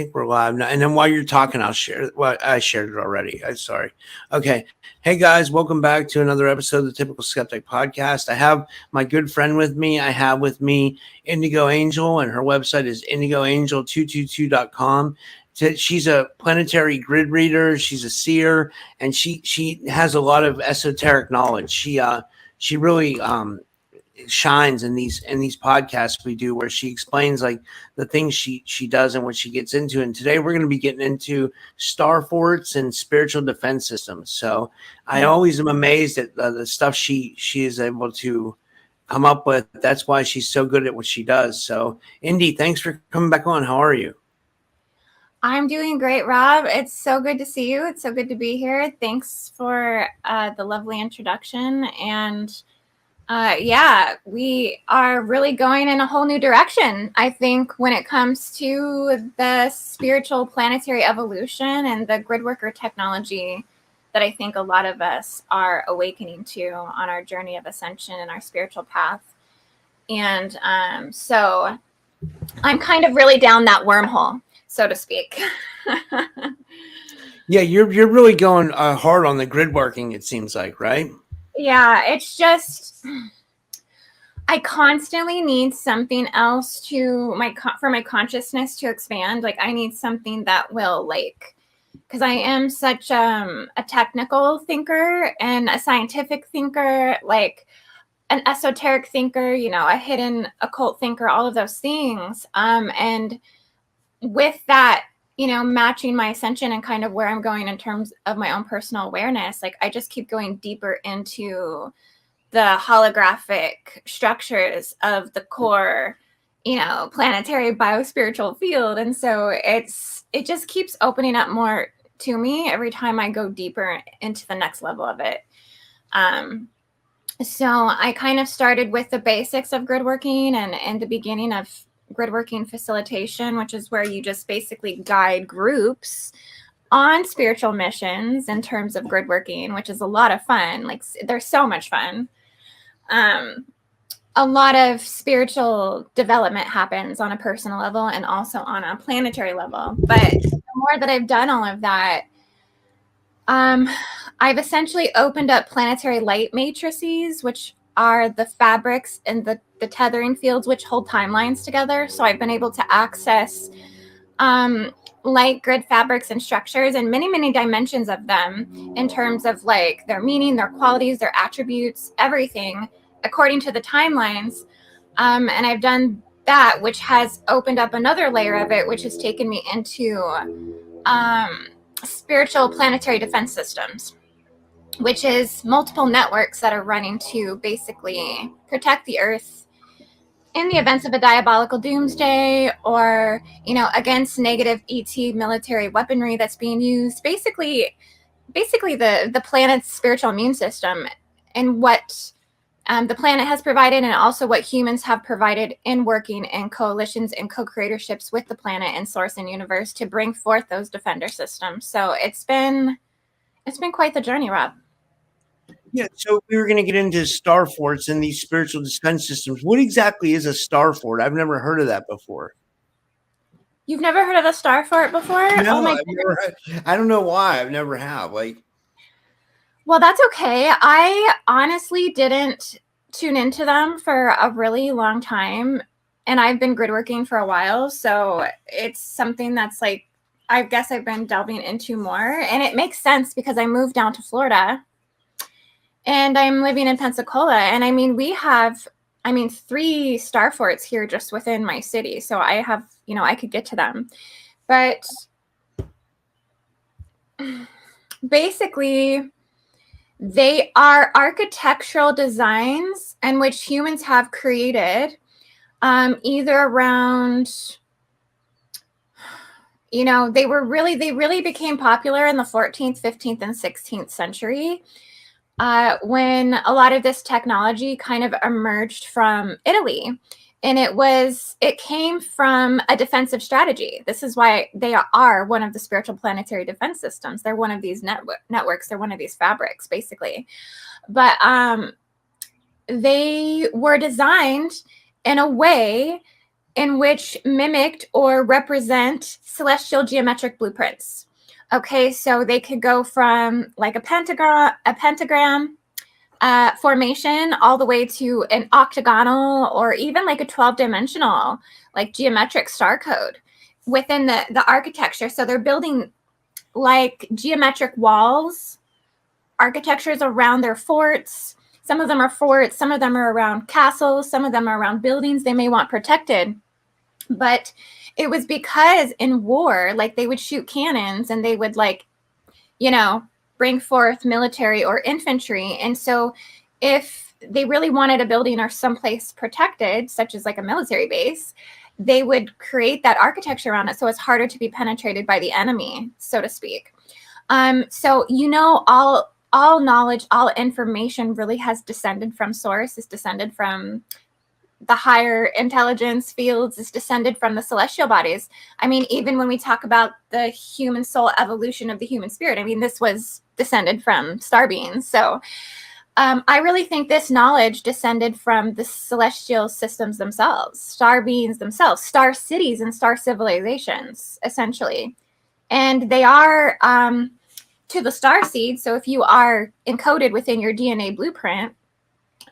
think we're live now. And then while you're talking, I'll share. Well, I shared it already. I'm sorry. Okay. Hey guys, welcome back to another episode of the Typical Skeptic Podcast. I have my good friend with me. I have with me IndigoAngel, and her website is IndigoAngel222.com. She's a planetary grid reader. She's a seer, and she has a lot of esoteric knowledge. She really shines in these podcasts we do, where she explains like the things she does and what she gets into. And today we're going to be getting into Starforts and spiritual defense systems. So I always am amazed at the stuff she is able to come up with. That's why she's so good at what she does. So Indy, thanks for coming back on. How are you? I'm doing great, Rob. It's so good to see you. It's so good to be here. Thanks for the lovely introduction. And yeah, we are really going in a whole new direction, I think, when it comes to the spiritual planetary evolution and the gridworker technology that I think a lot of us are awakening to on our journey of ascension and our spiritual path. And so I'm kind of really down that wormhole, so to speak. Yeah, you're really going hard on the grid working, it seems like, right? Yeah, it's just I constantly need something else for my consciousness to expand. Like I need something that will because I am such a technical thinker and a scientific thinker, like an esoteric thinker, a hidden occult thinker, all of those things. And with that, matching my ascension and kind of where I'm going in terms of my own personal awareness, like I just keep going deeper into the holographic structures of the core, planetary biospiritual field. And so it just keeps opening up more to me every time I go deeper into the next level of it. So I kind of started with the basics of gridworking and the beginning of gridworking facilitation, which is where you just basically guide groups on spiritual missions in terms of gridworking, which is a lot of fun. Like they're so much fun. A lot of spiritual development happens on a personal level and also on a planetary level. But the more that I've done all of that, I've essentially opened up planetary light matrices, which are the fabrics and the tethering fields which hold timelines together. So I've been able to access light grid fabrics and structures and many, many dimensions of them in terms of like their meaning, their qualities, their attributes, everything according to the timelines. And I've done that, which has opened up another layer of it, which has taken me into spiritual planetary defense systems, which is multiple networks that are running to basically protect the Earth in the events of a diabolical doomsday or, against negative ET military weaponry that's being used. Basically the planet's spiritual immune system and what the planet has provided, and also what humans have provided in working in coalitions and co-creatorships with the planet and source and universe to bring forth those defender systems. So it's been quite the journey, Rob. Yeah, so we were going to get into Starforts and these spiritual defense systems. What exactly is a Starfort? I've never heard of that before. You've never heard of a Starfort before? No, oh my I've never I don't know why. I've never have. Well, that's okay. I honestly didn't tune into them for a really long time, and I've been gridworking for a while, so it's something that's like, I guess I've been delving into more, and it makes sense because I moved down to Florida, and I'm living in Pensacola, and I mean, we have 3 Starforts here just within my city, so I have, I could get to them, but basically they are architectural designs in which humans have created, either around, they really became popular in the 14th, 15th, and 16th century, when a lot of this technology kind of emerged from Italy. And it came from a defensive strategy. This is why they are one of the spiritual planetary defense systems. They're one of these networks. They're one of these fabrics, basically. But they were designed in a way in which mimicked or represent celestial geometric blueprints. Okay, so they could go from like a pentagram formation all the way to an octagonal or even like a 12-dimensional like geometric star code within the architecture. So they're building like geometric walls, architectures around their forts. Some of them are forts, some of them are around castles, some of them are around buildings they may want protected. But it was because in war, like they would shoot cannons and they would like, you know, bring forth military or infantry. And so if they really wanted a building or someplace protected, such as like a military base, they would create that architecture around it so it's harder to be penetrated by the enemy, so to speak. So, you know, all knowledge, all information really has descended from source, is descended from the higher intelligence fields, is descended from the celestial bodies. I mean, even when we talk about the human soul evolution of the human spirit, I mean, this was descended from star beings. So I really think this knowledge descended from the celestial systems themselves, star beings themselves, star cities and star civilizations, essentially. And they are to the star seed. So if you are encoded within your DNA blueprint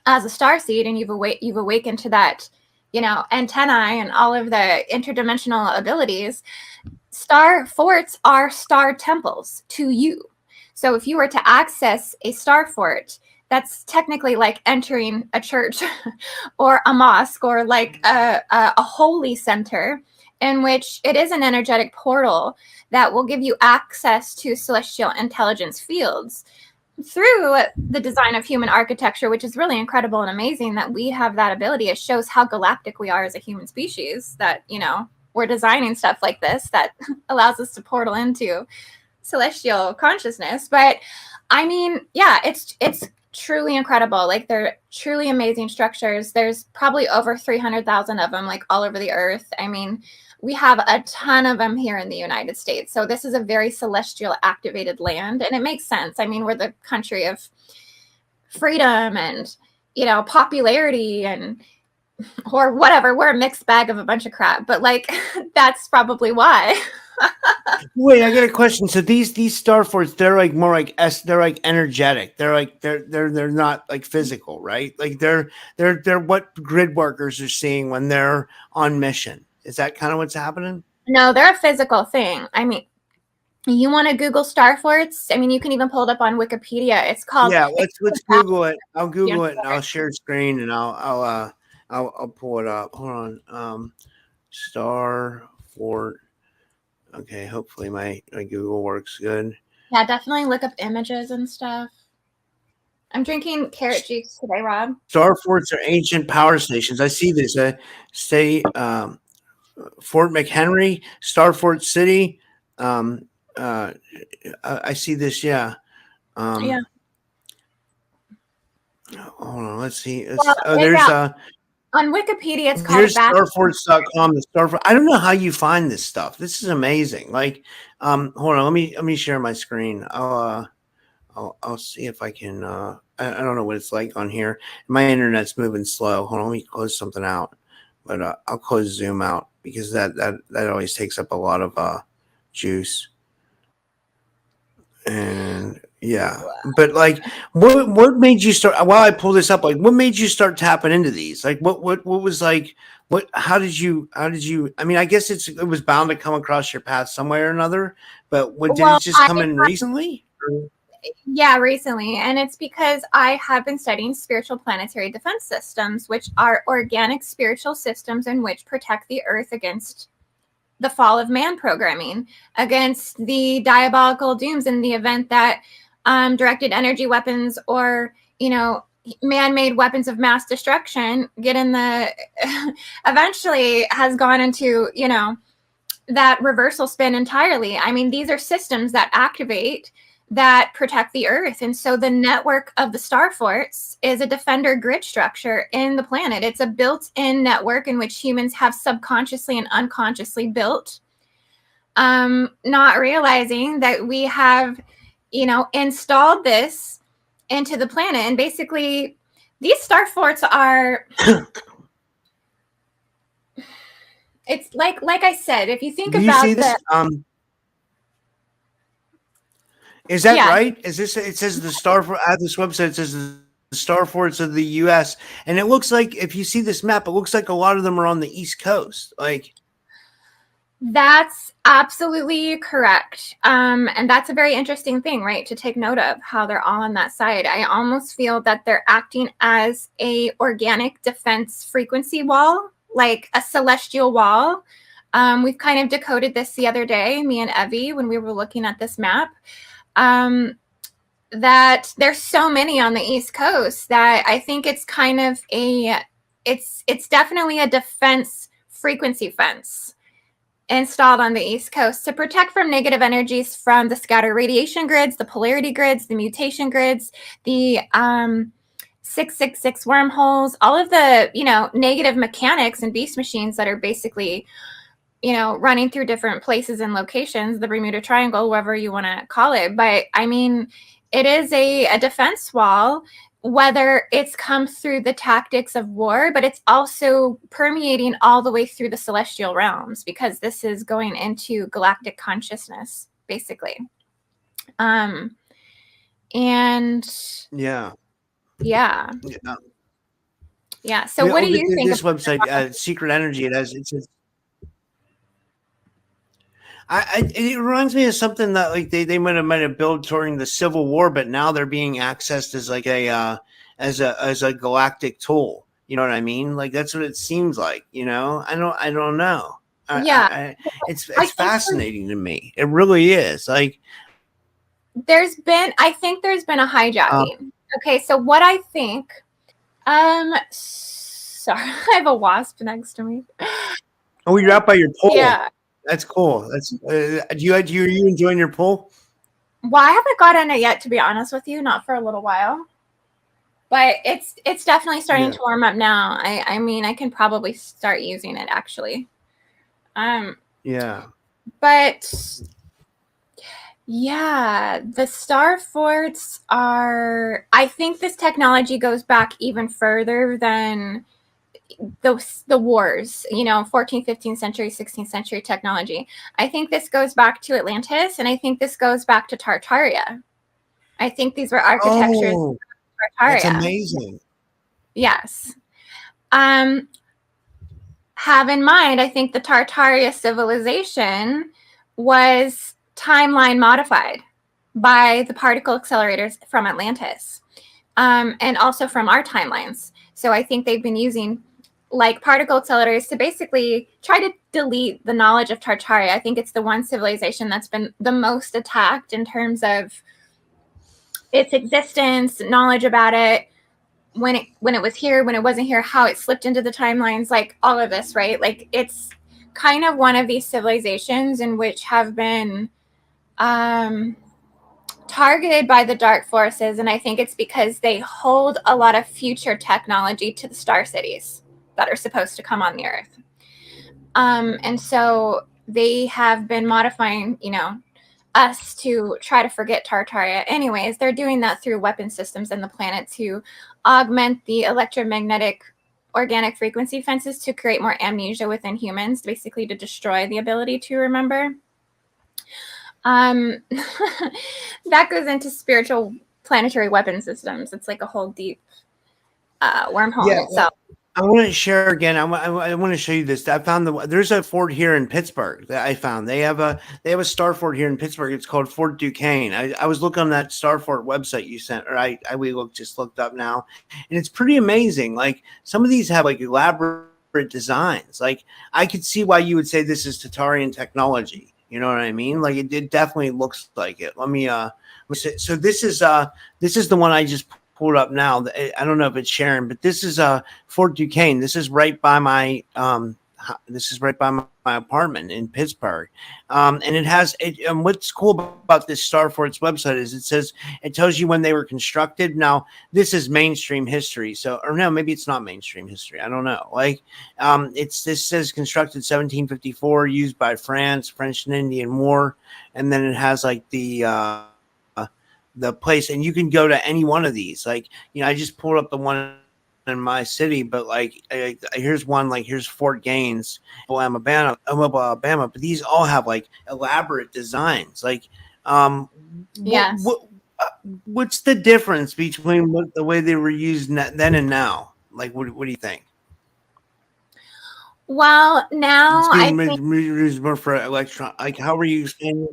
as a star seed and you've awakened to that, you know, antennae and all of the interdimensional abilities, star forts are star temples to you. So if you were to access a star fort, that's technically like entering a church or a mosque or like a holy center, in which it is an energetic portal that will give you access to celestial intelligence fields through the design of human architecture, which is really incredible and amazing that we have that ability. It shows how galactic we are as a human species, that, you know, we're designing stuff like this that allows us to portal into celestial consciousness. But I mean, yeah, it's truly incredible. Like, they're truly amazing structures. There's probably over 300,000 of them, like all over the earth. I mean, we have a ton of them here in the United States. So this is a very celestial activated land, and it makes sense. I mean, we're the country of freedom and, you know, popularity and, or whatever. We're a mixed bag of a bunch of crap, but like, that's probably why. Wait, I got a question. So these Starforts, they're like more like they're like energetic. They're like they're not like physical, right? Like they're what grid workers are seeing when they're on mission. Is that kind of what's happening? No, they're a physical thing. I mean, you want to Google Starforts? I mean, you can even pull it up on Wikipedia. It's called. Yeah, let's Google it. I'll Google it and I'll share screen and I'll pull it up. Hold on. Starfort. Okay, hopefully my Google works good. Yeah, definitely look up images and stuff. I'm drinking carrot juice today, Rob. Starforts are ancient power stations. I see this. Fort McHenry, Starfort City. I see this. Yeah. Yeah. Hold on. Let's see. There's on Wikipedia. It's called here's starforts.com. The Starfort. I don't know how you find this stuff. This is amazing. Like, hold on. Let me share my screen. I'll see if I can. I don't know what it's like on here. My internet's moving slow. Hold on. Let me close something out. But I'll close Zoom out because that always takes up a lot of juice. And yeah, but like, what made you start? While I pull this up, like, what made you start tapping into these? Like, what was like, what? How did you? I mean, I guess it was bound to come across your path some way or another. But did it just come in recently? Yeah, recently. And it's because I have been studying spiritual planetary defense systems, which are organic spiritual systems in which protect the earth against the fall of man programming, against the diabolical dooms in the event that directed energy weapons or, you know, man-made weapons of mass destruction get in the eventually has gone into, you know, that reversal spin entirely. I mean, these are systems that activate, that protect the earth. And so the network of the Starforts is a defender grid structure in the planet. It's a built-in network in which humans have subconsciously and unconsciously built, not realizing that we have, you know, installed this into the planet. And basically, these Starforts are it's like I said, if you think Do you about see this? the Is that yeah, right? Is this? It says the star for at this website. It says the Starforts of the U.S. and it looks like if you see this map, it looks like a lot of them are on the East Coast. Like that's absolutely correct. And that's a very interesting thing, right? To take note of how they're all on that side. I almost feel that they're acting as a organic defense frequency wall, like a celestial wall. We've kind of decoded this the other day, me and Evie, when we were looking at this map. That there's so many on the East Coast that I think it's kind of it's definitely a defense frequency fence installed on the East Coast to protect from negative energies from the scatter radiation grids, the polarity grids, the mutation grids, the 666 wormholes, all of the, negative mechanics and beast machines that are basically, running through different places and locations, the Bermuda Triangle, whatever you want to call it. But I mean, it is a defense wall, whether it's come through the tactics of war, but it's also permeating all the way through the celestial realms, because this is going into galactic consciousness, basically. And yeah. So what do you think this website, Secret Energy? It says. It reminds me of something that like they might have built during the Civil War, but now they're being accessed as like as a galactic tool. You know what I mean? Like that's what it seems like. I don't know. It's fascinating to me. It really is. Like I think there's been a hijacking. Okay, so what I think. Sorry, I have a wasp next to me. Oh, you're out by your pole. Yeah. That's cool. That's you enjoying your pool? Well, I haven't got in it yet, to be honest with you. Not for a little while, but it's definitely starting to warm up now. I mean, I can probably start using it actually. Yeah. But yeah, the Starforts are. I think this technology goes back even further than the wars, 14th, 15th century, 16th century technology. I think this goes back to Atlantis, and I think this goes back to Tartaria. I think these were architectures of Tartaria. That's amazing. Yes. Have in mind, I think the Tartaria civilization was timeline modified by the particle accelerators from Atlantis, and also from our timelines. So I think they've been using like particle accelerators to basically try to delete the knowledge of Tartaria. I think it's the one civilization that's been the most attacked in terms of its existence, knowledge about it, when it was here, when it wasn't here, how it slipped into the timelines, like all of this, right? Like it's kind of one of these civilizations in which have been targeted by the dark forces, and I think it's because they hold a lot of future technology to the star cities that are supposed to come on the earth. And so they have been modifying, us to try to forget Tartaria. Anyways, they're doing that through weapon systems in the planet to augment the electromagnetic organic frequency fences to create more amnesia within humans, basically to destroy the ability to remember. That goes into spiritual planetary weapon systems. It's like a whole deep wormhole in itself. I want to share again. I want to show you this. I found there's a fort here in Pittsburgh that I found. They have a star fort here in Pittsburgh. It's called Fort Duquesne. I was looking on that Starfort website you sent, or we looked up now, and it's pretty amazing. Like some of these have like elaborate designs. Like I could see why you would say this is Tatarian technology. You know what I mean? Like it definitely looks like it. Let me so this is the one I just pulled up now. I don't know if it's sharing, but this is Fort Duquesne. This is right by my apartment in Pittsburgh, and it has. And what's cool about this Starforts website is it tells you when they were constructed. Now this is mainstream history, or no, maybe it's not mainstream history. I don't know. Like, this says constructed 1754, used by France, French and Indian War, and then it has like the place, and you can go to any one of these. Like, I just pulled up the one in my city, but like here's one, like here's Fort Gaines, Alabama, but these all have like elaborate designs. Like, Yes. what's the difference between the way they were used then and now? Like, what do you think? Well, now It's I being think used more for electron. Like, how are you saying?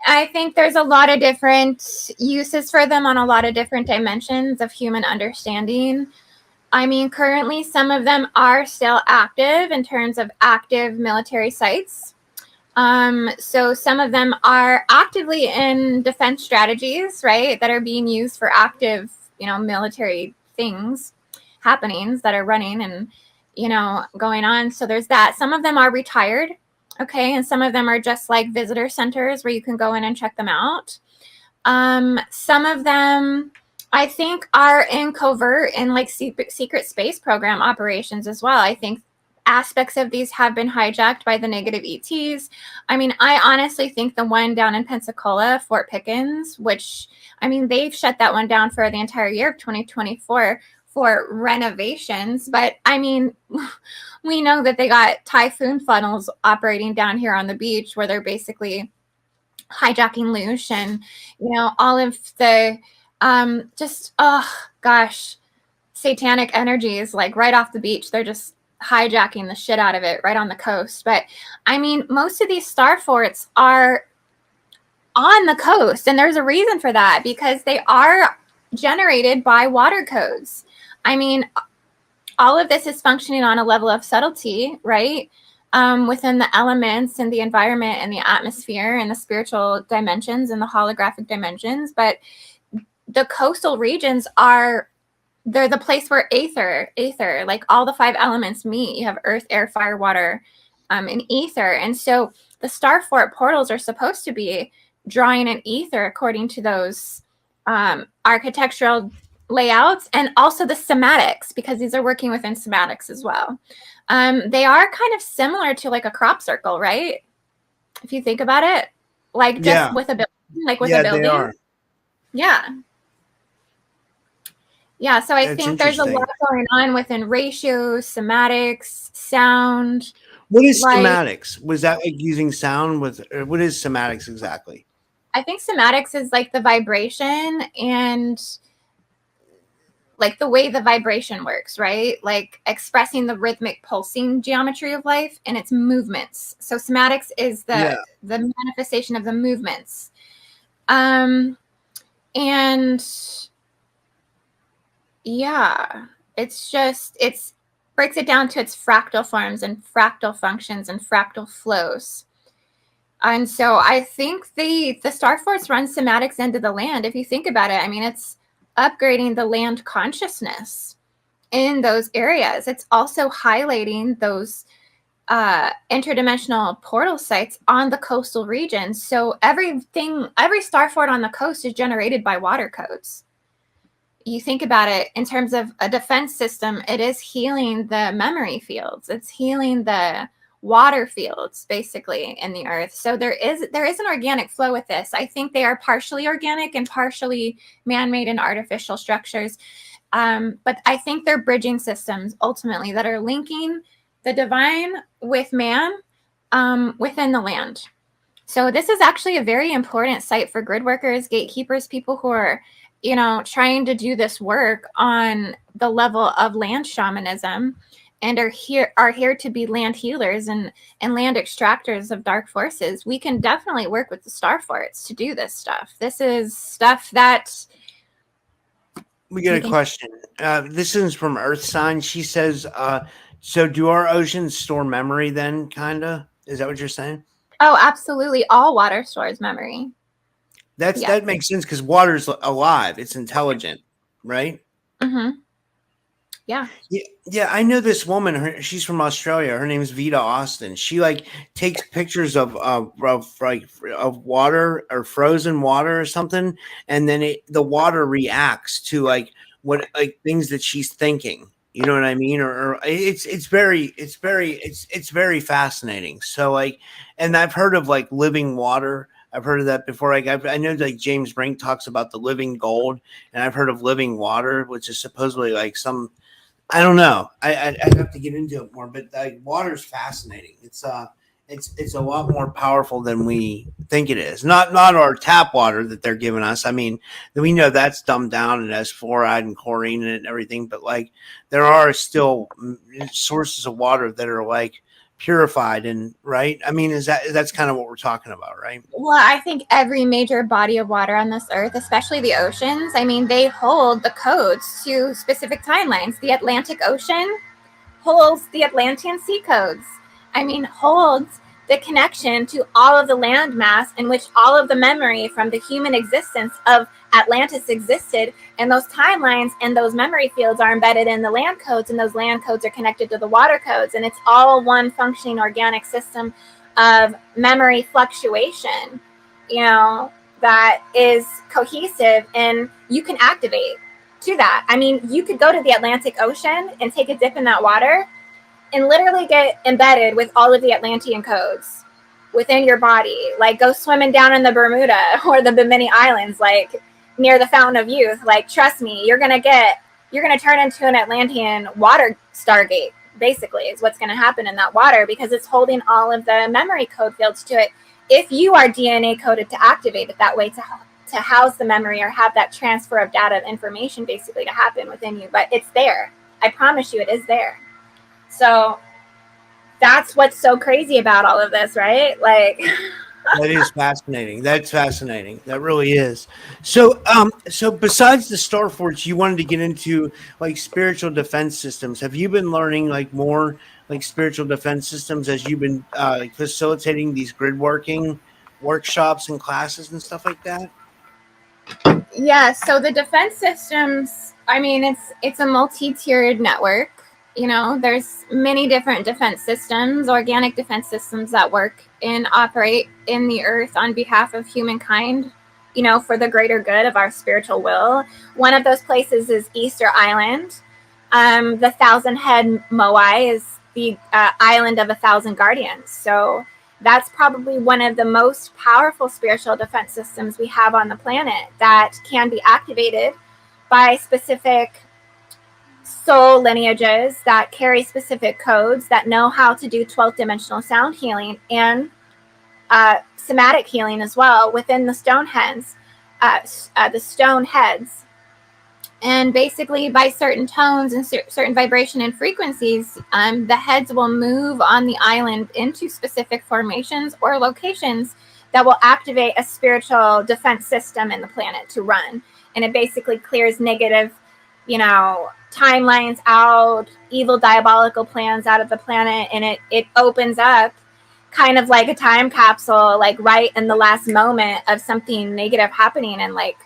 I think there's a lot of different uses for them on a lot of different dimensions of human understanding. I mean, currently some of them are still active in terms of active military sites. So some of them are actively in defense strategies, right, that are being used for active, military happenings that are running and, going on. So there's that. Some of them are retired, okay, and some of them are just like visitor centers where you can go in and check them out. Some of them, I think, are in covert and like secret space program operations as well. I think aspects of these have been hijacked by the negative ETs. I mean, I honestly think the one down in Pensacola, Fort Pickens, which, I mean, they've shut that one down for the entire year of 2024 for renovations. But I mean, we know that they got typhoon funnels operating down here on the beach where they're basically hijacking Loosh and, all of the satanic energies, like right off the beach. They're just hijacking the shit out of it right on the coast. But I mean, most of these Starforts are on the coast, and there's a reason for that, because they are generated by water codes. I mean, all of this is functioning on a level of subtlety, right? Within the elements and the environment and the atmosphere and the spiritual dimensions and the holographic dimensions. But the coastal regions they're the place where ether, like all the 5 elements meet. You have earth, air, fire, water, and ether. And so the Starfort portals are supposed to be drawing an ether according to those architectural layouts, and also the somatics, because these are working within somatics as well. They are kind of similar to like a crop circle, right? If you think about it, like just with a building, like with a building. They are. Yeah, so I think there's a lot going on within ratios, somatics, sound. What is somatics? Was that like using sound with, what is somatics exactly? I think somatics is like the vibration and like the way the vibration works, right? Like expressing the rhythmic pulsing geometry of life and its movements. So somatics is the manifestation of the movements. And yeah, it breaks it down to its fractal forms and fractal functions and fractal flows. And so I think the Starforts run somatics into the land. If you think about it, I mean, it's upgrading the land consciousness in those areas. It's also highlighting those interdimensional portal sites on the coastal regions. So every Starfort on the coast is generated by water codes. You think about it in terms of a defense system, it is healing the memory fields. It's healing the water fields, basically, in the earth. So there is an organic flow with this. I think they are partially organic and partially man-made and artificial structures. But I think they're bridging systems, ultimately, that are linking the divine with man within the land. So this is actually a very important site for grid workers, gatekeepers, people who are trying to do this work on the level of land shamanism, and are here to be land healers and land extractors of dark forces. We can definitely work with the Starforts to do this stuff. This is stuff that we get a question. This is from Earth Sign. She says, so do our oceans store memory then, kinda? Is that what you're saying? Oh, absolutely. All water stores memory. That makes sense, because water's alive. It's intelligent, right? Mm-hmm. Yeah. Yeah. I know this woman. She's from Australia. Her name is Vita Austin. She like takes pictures of water or frozen water or something, and then the water reacts to like things that she's thinking. You know what I mean? Or it's very fascinating. So like, and I've heard of like living water. I've heard of that before. Like I know like James Brink talks about the living gold, and I've heard of living water, which is supposedly like some I don't know. I'd have to get into it more, but water's fascinating. It's a lot more powerful than we think it is. Not our tap water that they're giving us. I mean, we know that's dumbed down and has fluoride and chlorine in it and everything, but like there are still sources of water that are like purified and right. I mean, that's kind of what we're talking about, right? Well, I think every major body of water on this earth, especially the oceans, I mean, they hold the codes to specific timelines. The Atlantic Ocean holds the Atlantean sea codes. I mean, holds the connection to all of the landmass in which all of the memory from the human existence of Atlantis existed. And those timelines and those memory fields are embedded in the land codes, and those land codes are connected to the water codes. And it's all one functioning organic system of memory fluctuation, that is cohesive, and you can activate to that. I mean, you could go to the Atlantic Ocean and take a dip in that water and literally get embedded with all of the Atlantean codes within your body. Like, go swimming down in the Bermuda or the Bimini Islands, like near the Fountain of Youth. Like, trust me, you're gonna turn into an Atlantean water Stargate, basically, is what's gonna happen in that water, because it's holding all of the memory code fields to it. If you are DNA coded to activate it that way, to house the memory or have that transfer of data, of information, basically, to happen within you. But it's there. I promise you, it is there. So that's what's so crazy about all of this, right? Like, that is fascinating. That's fascinating. That really is. So, so besides the Starforts, you wanted to get into like spiritual defense systems. Have you been learning like more like spiritual defense systems as you've been like facilitating these grid working workshops and classes and stuff like that? yeah. So the defense systems, I mean, it's a multi-tiered network. There's many different defense systems, organic defense systems that work and operate in the earth on behalf of humankind, for the greater good of our spiritual will. One of those places is Easter Island. The Thousand Head Moai is the island of 1,000 guardians. So that's probably one of the most powerful spiritual defense systems we have on the planet that can be activated by specific soul lineages that carry specific codes, that know how to do 12th dimensional sound healing and somatic healing as well within the stone heads. And basically, by certain tones and certain vibration and frequencies, the heads will move on the island into specific formations or locations that will activate a spiritual defense system in the planet to run. And it basically clears negative, timelines out, evil diabolical plans out of the planet, and it opens up kind of like a time capsule, like right in the last moment of something negative happening, and like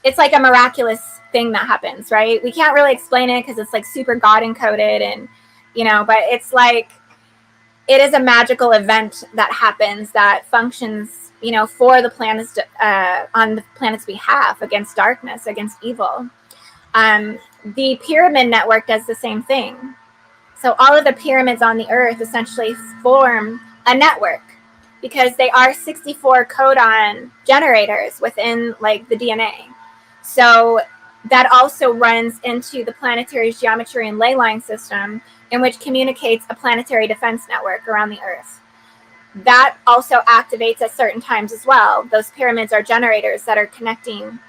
it's like a miraculous thing that happens, right? We can't really explain it because it's like super God encoded, and but it's like it is a magical event that happens that functions, for the planets, on the planet's behalf, against darkness, against evil. The pyramid network does the same thing. So all of the pyramids on the earth essentially form a network because they are 64 codon generators within like the DNA. So that also runs into the planetary's geometry and ley line system, in which communicates a planetary defense network around the earth. That also activates at certain times as well. Those pyramids are generators that are connecting,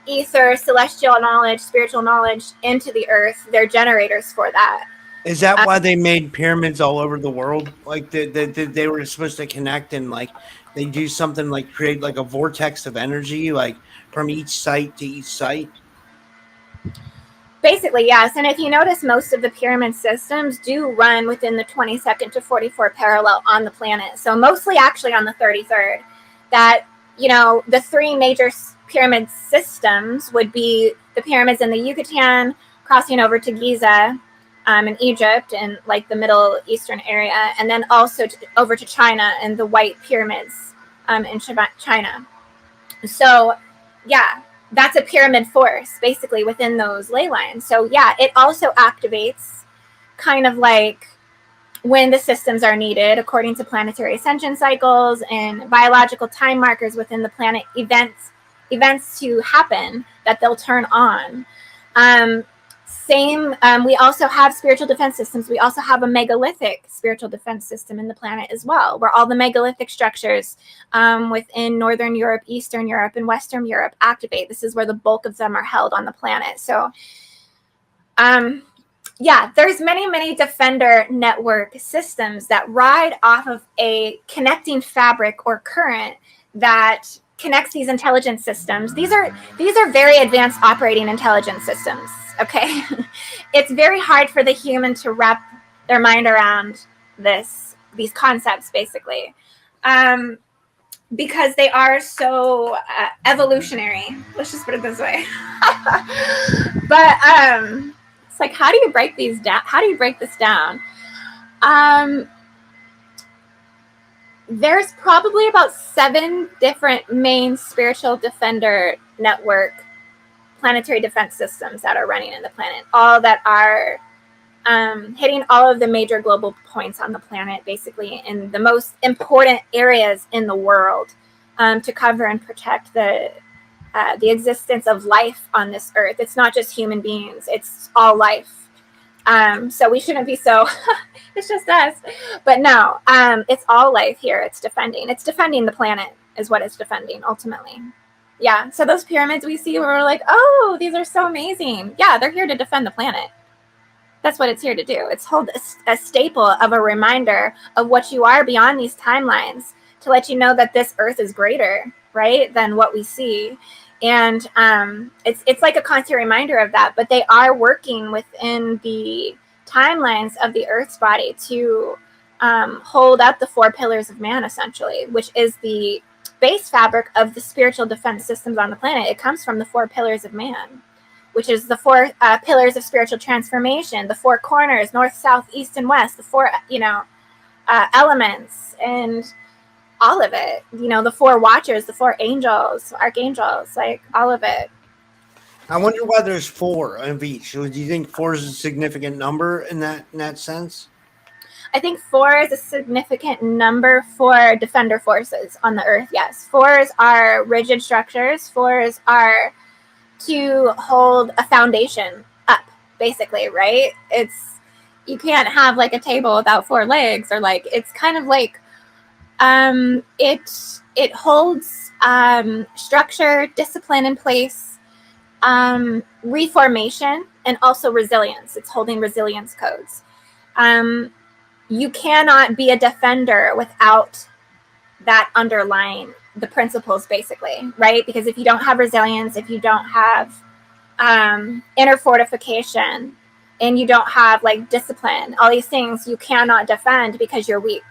ether, celestial knowledge, spiritual knowledge into the earth. They're generators for that. Is that why they made pyramids all over the world? Like they were supposed to connect, and like they do something like create like a vortex of energy, like from each site to each site? Basically, yes. And if you notice, most of the pyramid systems do run within the 22nd to 44 parallel on the planet. So mostly actually on the 33rd. That, the three major pyramid systems would be the pyramids in the Yucatan, crossing over to Giza in Egypt and like the Middle Eastern area, and then also over to China and the White Pyramids in China. So, yeah, that's a pyramid force basically within those ley lines. So, yeah, it also activates kind of like when the systems are needed according to planetary ascension cycles and biological time markers within the planet events to happen that they'll turn on. Same. We also have spiritual defense systems. We also have a megalithic spiritual defense system in the planet as well, where all the megalithic structures within Northern Europe, Eastern Europe, and Western Europe activate. This is where the bulk of them are held on the planet. So, yeah, there's many defender network systems that ride off of a connecting fabric or current that connects these intelligence systems. These are very advanced operating intelligence systems. Okay, it's very hard for the human to wrap their mind around these concepts, basically, because they are so evolutionary. Let's just put it this way. But it's like, how do you break these down? How do you break this down? There's probably about 7 different main spiritual defender network planetary defense systems that are running in the planet, all that are hitting all of the major global points on the planet, basically in the most important areas in the world, to cover and protect the existence of life on this earth. It's not just human beings, it's all life. So we shouldn't be so it's just us, but no, it's all life here. It's defending the planet is what it's defending ultimately. Yeah, so those pyramids we see, we're like, oh, these are so amazing. Yeah, they're here to defend the planet. That's what it's here to do. It's hold a staple of a reminder of what you are beyond these timelines, to let you know that this earth is greater, right, than what we see. And it's like a constant reminder of that. But they are working within the timelines of the earth's body to hold up the 4 pillars of man, essentially, which is the base fabric of the spiritual defense systems on the planet. It comes from the 4 pillars of man, which is the 4 pillars of spiritual transformation, the 4 corners, north, south, east, and west, the 4 elements, and all of it. The 4 watchers, the 4 angels, archangels, like all of it. I wonder why there's 4 of each. So do you think 4 is a significant number in that sense? I think 4 is a significant number for defender forces on the earth. Yes, 4s are rigid structures. 4s are to hold a foundation up, basically, right? You can't have like a table without 4 legs, or like, it's kind of like it holds structure, discipline in place, reformation, and also resilience. It's holding resilience codes. You cannot be a defender without that underlying the principles, basically, right? Because if you don't have resilience, if you don't have inner fortification, and you don't have like discipline, all these things, you cannot defend because you're weak.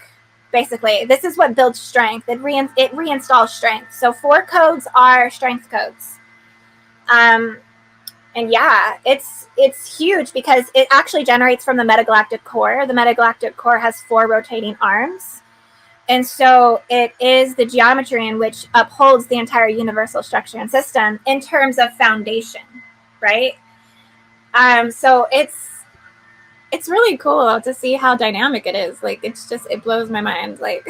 Basically, this is what builds strength. It reinstalls strength. So 4 codes are strength codes. And yeah, it's huge because it actually generates from the metagalactic core. The metagalactic core has 4 rotating arms. And so it is the geometry in which upholds the entire universal structure and system in terms of foundation, right? So it's really cool to see how dynamic it is. Like, it blows my mind. Like,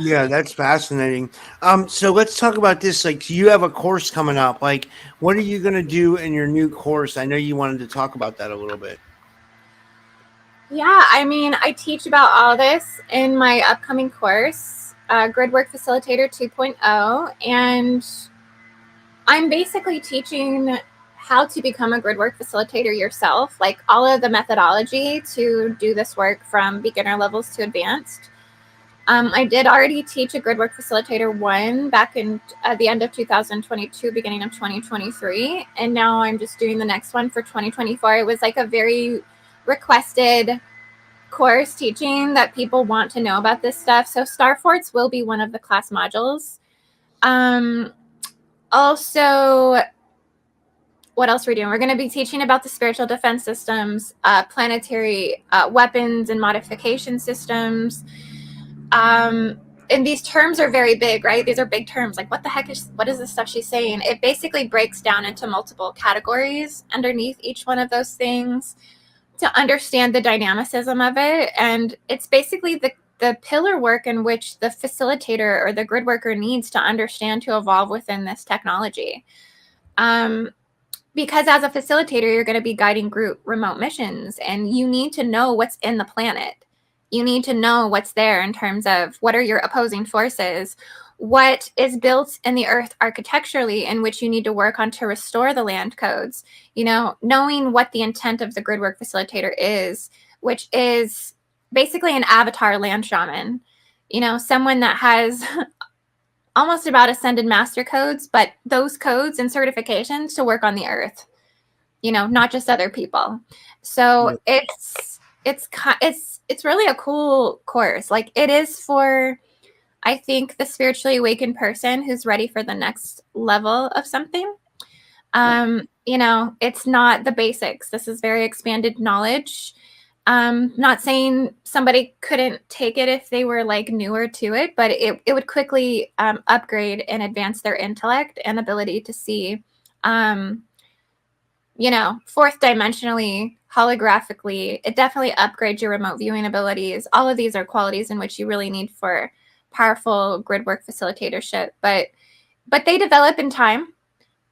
yeah, that's fascinating. So let's talk about this. Like, you have a course coming up. Like, what are you going to do in your new course? I know you wanted to talk about that a little bit. Yeah, I mean, I teach about all this in my upcoming course, Gridwork Facilitator 2.0, and I'm basically teaching how to become a gridwork facilitator yourself, like all of the methodology to do this work from beginner levels to advanced. I did already teach a Gridwork Facilitator 1 back in the end of 2022, beginning of 2023, and now I'm just doing the next one for 2024. It was like a very requested course teaching that people want to know about this stuff. So Starforts will be one of the class modules. Also, what else are we doing? We're going to be teaching about the spiritual defense systems, planetary weapons and modification systems. And these terms are very big, right? These are big terms. Like, what is this stuff she's saying? It basically breaks down into multiple categories underneath each one of those things to understand the dynamicism of it. And it's basically the pillar work in which the facilitator or the grid worker needs to understand to evolve within this technology. because as a facilitator, you're going to be guiding group remote missions, and you need to know what's in the planet. You need to know what's there in terms of what are your opposing forces, what is built in the earth architecturally, in which you need to work on to restore the land codes. You know, knowing what the intent of the Gridwork Facilitator is, which is basically an avatar land shaman. You know, someone that has almost about ascended master codes, but those codes and certifications to work on the earth, you know, not just other people. So it's really a cool course. Like, it is for, I think, the spiritually awakened person who's ready for the next level of something. You know, it's not the basics. This is very expanded knowledge. Not saying somebody couldn't take it if they were like newer to it, but it would quickly upgrade and advance their intellect and ability to see, you know, fourth dimensionally, holographically. It definitely upgrades your remote viewing abilities. All of these are qualities in which you really need for powerful gridwork facilitatorship, but they develop in time.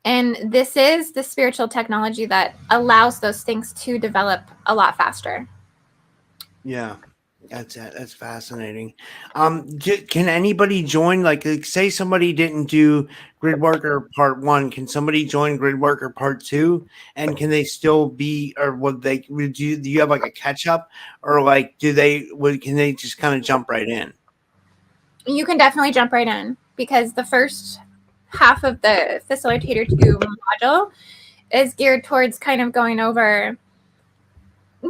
And this is the spiritual technology that allows those things to develop a lot faster. Yeah, that's fascinating. Can anybody join? Like, say somebody didn't do Grid Worker Part 1, can somebody join Grid Worker Part 2? And can they still be, or would you, do you have like a catch up, or like can they just kind of jump right in? You can definitely jump right in, because the first half of the Facilitator 2 module is geared towards kind of going over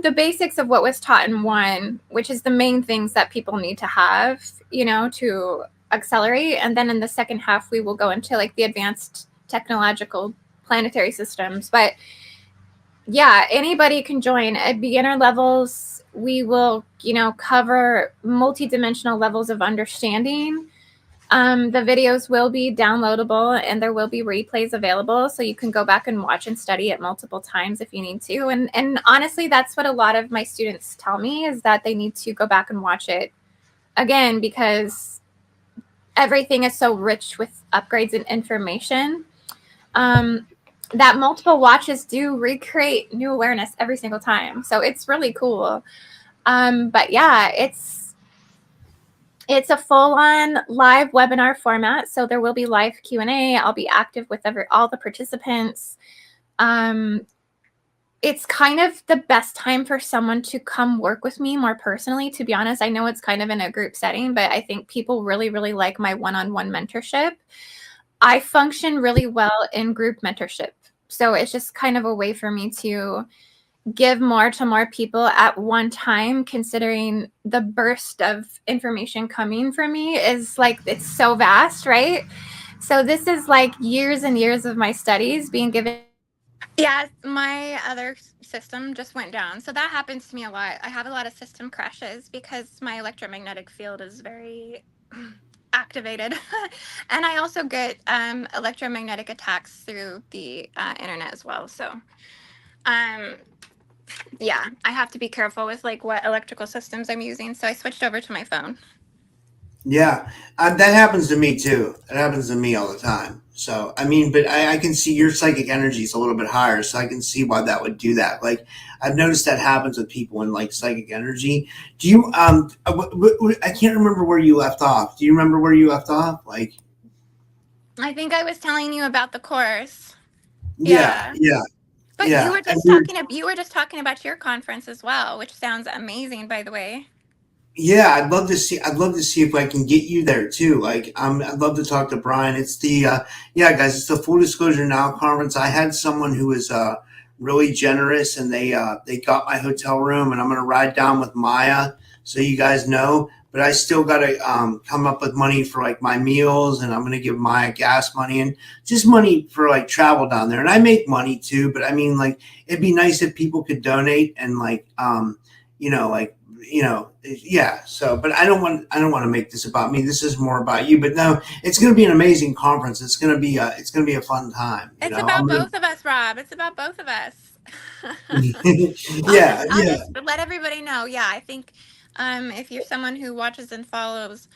the basics of what was taught in 1, which is the main things that people need to have, you know, to accelerate. And then in the second half, we will go into like the advanced technological planetary systems. But yeah, anybody can join. At beginner levels, we will, you know, cover multidimensional levels of understanding. The videos will be downloadable, and there will be replays available, so you can go back and watch and study it multiple times if you need to. And honestly, that's what a lot of my students tell me, is that they need to go back and watch it again, because everything is so rich with upgrades and information, that multiple watches do recreate new awareness every single time. So it's really cool. But yeah, it's a full-on live webinar format, so there will be live Q&A. I'll be active with all the participants. It's kind of the best time for someone to come work with me more personally, to be honest. I know it's kind of in a group setting, but I think people really, really like my one-on-one mentorship. I function really well in group mentorship, so it's just kind of a way for me to give more to more people at one time, considering the burst of information coming from me is like, it's so vast, right? So this is like years and years of my studies being given. Yeah, my other system just went down. So that happens to me a lot. I have a lot of system crashes because my electromagnetic field is very activated. And I also get electromagnetic attacks through the internet as well. So yeah, I have to be careful with like what electrical systems I'm using. So I switched over to my phone. Yeah, that happens to me too. It happens to me all the time. So, I mean, but I can see your psychic energy is a little bit higher, so I can see why that would do that. Like, I've noticed that happens with people in like psychic energy. Do you, I can't remember where you left off. Do you remember where you left off? Like, I think I was telling you about the course. yeah. But Yeah. you were just talking about your conference as well, which sounds amazing, by the way. Yeah, I'd love to see if I can get you there too. Like, I'd love to talk to Brian. It's the, yeah, guys, it's the Full Disclosure Now conference. I had someone who was, really generous, and they got my hotel room, and I'm going to ride down with Maya. So you guys know, but I still got to, come up with money for like my meals, and I'm going to give Maya gas money and just money for like travel down there. And I make money too, but I mean, like, it'd be nice if people could donate and like, like, yeah. So, but I don't want to make this about me. This is more about you. But no, it's going to be an amazing conference. It's going to be a fun time. It's about both of us, Rob. It's about both of us. Yeah, I'll just let everybody know. Yeah, I think if you're someone who watches and follows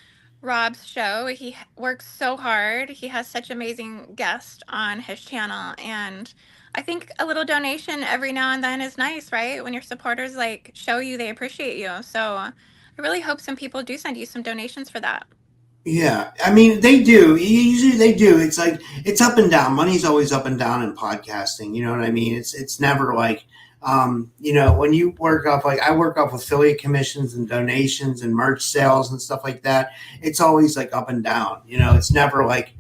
Rob's show. He works so hard. He has such amazing guests on his channel, and I think a little donation every now and then is nice, right? When your supporters like show you they appreciate you. So I really hope some people do send you some donations for that. Yeah, I mean they do. Usually they do. It's like it's up and down. Money's always up and down in podcasting. You know what I mean? It's never like when you work off like I work off affiliate commissions and donations and merch sales and stuff like that. It's always like up and down. It's never like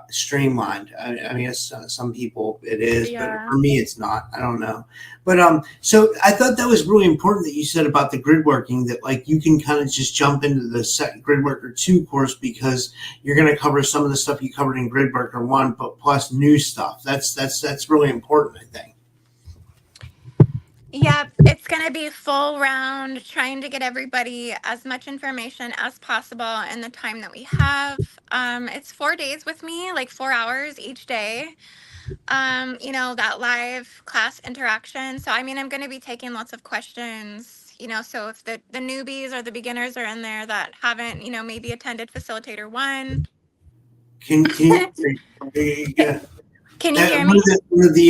streamlined. I mean, some people it is, but Yeah. for me, it's not. I don't know. But so I thought that was really important that you said about the grid working that like you can kind of just jump into the Grid Worker 2 course because you're going to cover some of the stuff you covered in Grid Worker 1, but plus new stuff. That's really important, I think. Yep, it's going to be full round, trying to get everybody as much information as possible in the time that we have. It's 4 days with me, like 4 hours each day. That live class interaction. So, I mean, I'm going to be taking lots of questions, so if the newbies or the beginners are in there that haven't, maybe attended Facilitator 1. Can you? Can you hear One me?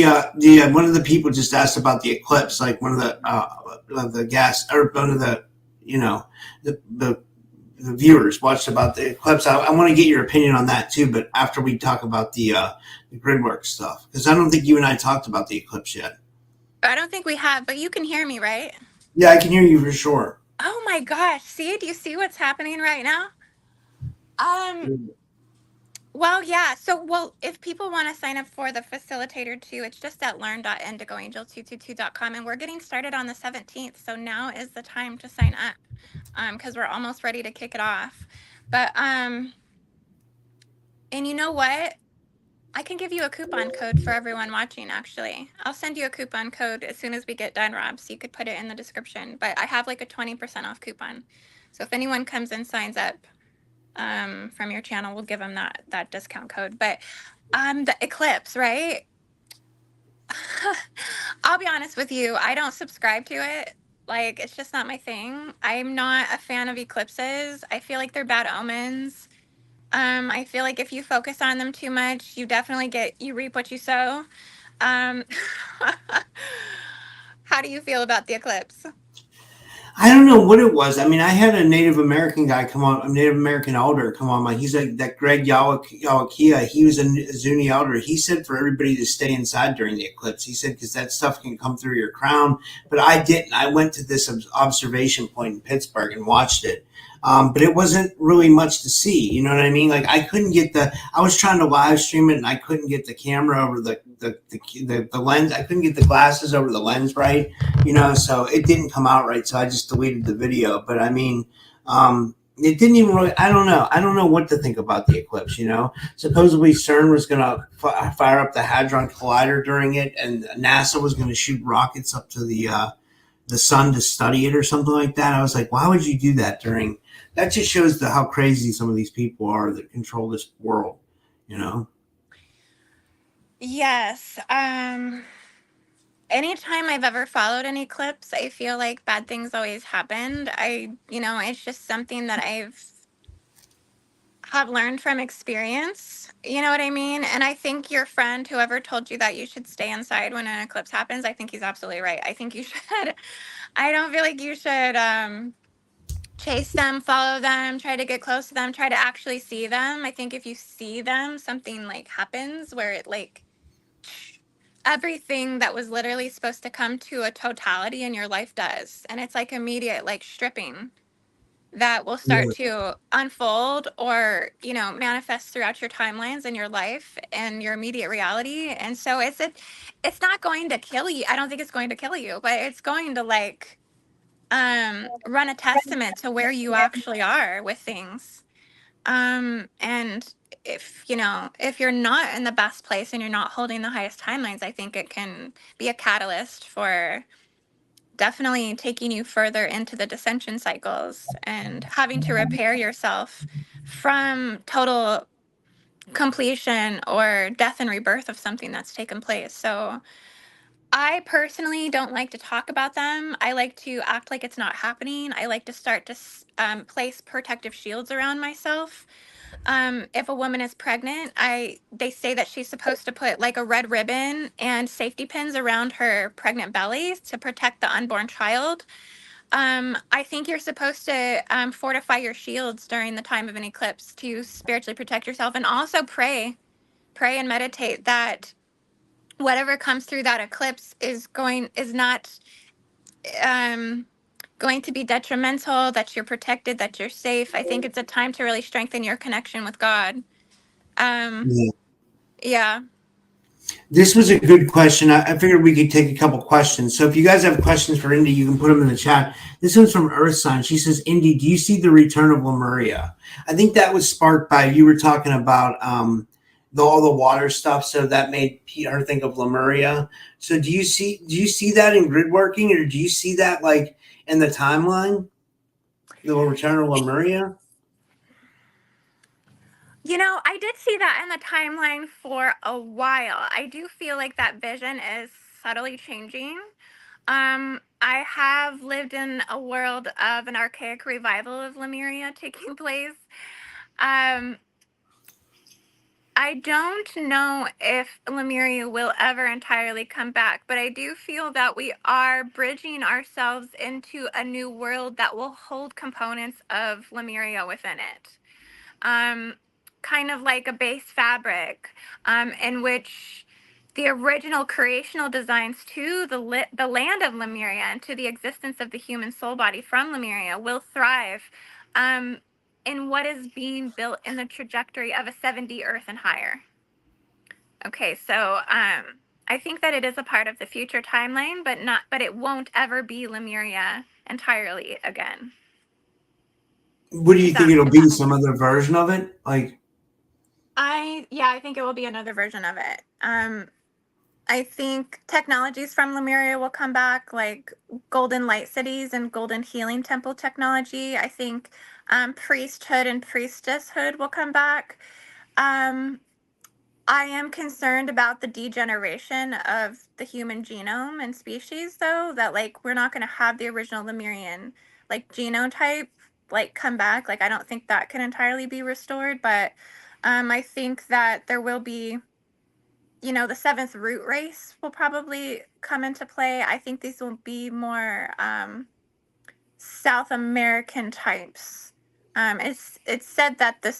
of one of the people just asked about the eclipse. Like one of the guests or one of the the viewers watched about the eclipse. I want to get your opinion on that too. But after we talk about the grid work stuff, because I don't think you and I talked about the eclipse yet. I don't think we have, but you can hear me, right? Yeah, I can hear you for sure. Oh my gosh. See, do you see what's happening right now? Um, Well, yeah. So, if people want to sign up for the facilitator too, it's just at learn.indigoangel222.com. And we're getting started on the 17th. So now is the time to sign up because we're almost ready to kick it off. But, and you know what? I can give you a coupon code for everyone watching, actually. I'll send you a coupon code as soon as we get done, Rob, so you could put it in the description. But I have like a 20% off coupon. So if anyone comes and signs up, from your channel, we'll give them that discount code. But the eclipse, right? I'll be honest with you, I don't subscribe to it. Like, it's just not my thing. I'm not a fan of eclipses. I feel like they're bad omens. I feel like if you focus on them too much, you reap what you sow. Um, how do you feel about the eclipse? I don't know what it was. I mean, I had a Native American guy come on, a Native American elder come on. Like he's like that Greg Yawakia. He was a Zuni elder. He said for everybody to stay inside during the eclipse. He said because that stuff can come through your crown. But I didn't. I went to this observation point in Pittsburgh and watched it. But it wasn't really much to see. You know what I mean? Like I couldn't get I was trying to live stream it and I couldn't get the camera over the lens. I couldn't get the glasses over the lens right. So it didn't come out right. So I just deleted the video. But I mean, it didn't even really. I don't know. I don't know what to think about the eclipse. Supposedly CERN was going to fire up the Hadron Collider during it, and NASA was going to shoot rockets up to the sun to study it or something like that. I was like, why would you do that during? That just shows how crazy some of these people are that control this world. You know. Yes. Anytime I've ever followed an eclipse, I feel like bad things always happened. It's just something that have learned from experience. You know what I mean? And I think your friend, whoever told you that you should stay inside when an eclipse happens, I think he's absolutely right. I think you should. I don't feel like you should chase them, follow them, try to get close to them, try to actually see them. I think if you see them, something like happens where it like everything that was literally supposed to come to a totality in your life does. And it's like immediate, like stripping that will start Yeah. to unfold or, manifest throughout your timelines in your life and your immediate reality. And so it's not going to kill you. I don't think it's going to kill you, but it's going to like run a testament to where you actually are with things. And if you're not in the best place and you're not holding the highest timelines, I think it can be a catalyst for definitely taking you further into the dissension cycles and having to repair yourself from total completion or death and rebirth of something that's taken place. So I personally don't like to talk about them. I like to act like it's not happening. I like to start to place protective shields around myself. If a woman is pregnant, they say that she's supposed to put like a red ribbon and safety pins around her pregnant belly to protect the unborn child. I think you're supposed to fortify your shields during the time of an eclipse to spiritually protect yourself, and also pray and meditate that whatever comes through that eclipse is not um, going to be detrimental. That you're protected. That you're safe. I think it's a time to really strengthen your connection with God. Um, Yeah. yeah. This was a good question. I figured we could take a couple questions. So if you guys have questions for Indy, you can put them in the chat. This one's from Earth Sign. She says, Indy, do you see the return of Lemuria? I think that was sparked by you were talking about all the water stuff. So that made her think of Lemuria. So do you see that in grid working, or do you see that like in the timeline? The return of Lemuria? You know, I did see that in the timeline for a while. I do feel like that vision is subtly changing. I have lived in a world of an archaic revival of Lemuria taking place. Um, I don't know if Lemuria will ever entirely come back, but I do feel that we are bridging ourselves into a new world that will hold components of Lemuria within it. Um, Kind of like a base fabric, in which the original creational designs to the land of Lemuria and to the existence of the human soul body from Lemuria will thrive um, in what is being built in the trajectory of a 7D Earth and higher. Okay, so I think that it is a part of the future timeline, but it won't ever be Lemuria entirely again. What do you If think that, it'll if be? that makes Some sense. other version of it? Like, I think it will be another version of it. I think technologies from Lemuria will come back, like golden light cities and golden healing temple technology. I think priesthood and priestesshood will come back. Um, I am concerned about the degeneration of the human genome and species, though, that like we're not going to have the original Lemurian like genotype like come back. Like I don't think that can entirely be restored, but I think that there will be, you know, the seventh root race will probably come into play. I think these will be more South American types. It's said that the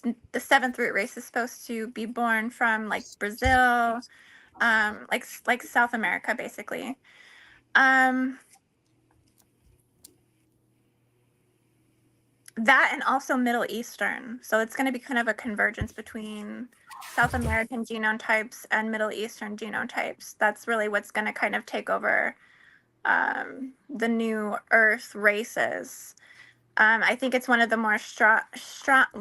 seventh root race is supposed to be born from like Brazil, like South America, basically. Um, that and also Middle Eastern. So it's going to be kind of a convergence between South American genome types and Middle Eastern genome types. That's really what's going to kind of take over the new Earth races. I think it's one of the more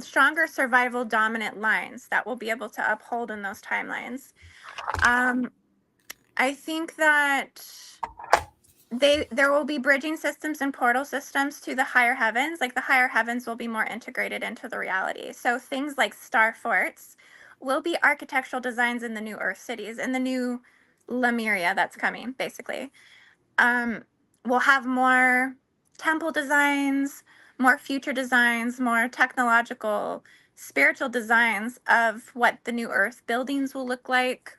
stronger survival dominant lines that we'll be able to uphold in those timelines. I think that there will be bridging systems and portal systems to the higher heavens. Like the higher heavens will be more integrated into the reality. So things like starforts will be architectural designs in the new Earth cities, in the new Lemuria that's coming, basically. We'll have more temple designs, more future designs, more technological, spiritual designs of what the new Earth buildings will look like.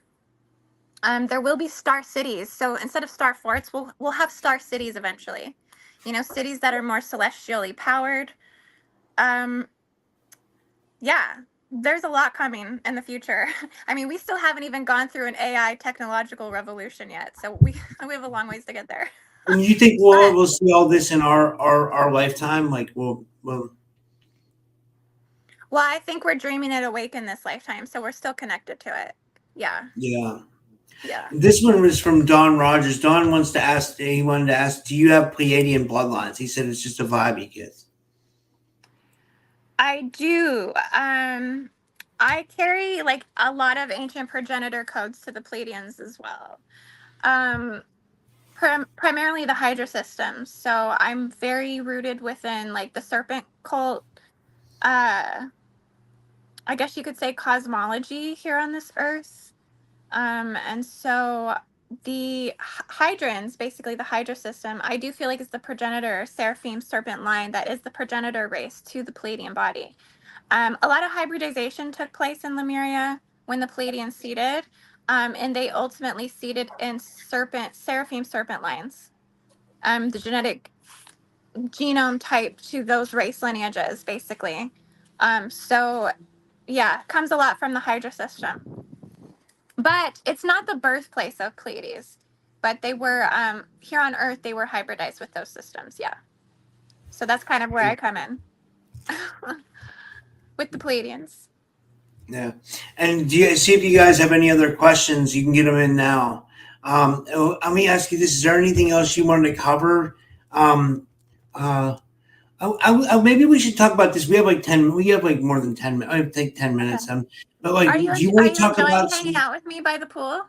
There will be star cities. So instead of star forts, we'll have star cities eventually. You know, cities that are more celestially powered. Um, yeah, there's a lot coming in the future. I mean, we still haven't even gone through an AI technological revolution yet, so we have a long ways to get there. and you think But we'll see all this in our lifetime? Like, well, I think we're dreaming it awake in this lifetime, so we're still connected to it. Yeah, yeah. yeah. This one was from Don Rogers. Don wants to ask. He wanted to ask, do you have Pleiadian bloodlines? He said it's just a vibe he gets. I do. I carry like a lot of ancient progenitor codes to the Pleiadians as well. Um, primarily the Hydra systems. So I'm very rooted within like the serpent cult. Uh, I guess you could say cosmology here on this earth. And so the hydrans, basically the Hydra system, I do feel like it's the progenitor seraphim serpent line that is the progenitor race to the Pleiadian body. A lot of hybridization took place in Lemuria when the Pleiadians seeded, and they ultimately seeded in seraphim serpent lines. The genetic genome type to those race lineages, basically. So yeah, comes a lot from the Hydra system. But it's not the birthplace of Pleiades. But they were here on Earth. They were hybridized with those systems. Yeah. So that's kind of where I come in with the Pleiadians. Yeah. And do you see if you guys have any other questions? You can get them in now. Let me ask you this: is there anything else you wanted to cover? Um, uh, maybe we should talk about this. We have like 10. We have like more than 10. I think 10 minutes. But like, Are do you you want to talk enjoying about hanging some? out with me by the pool?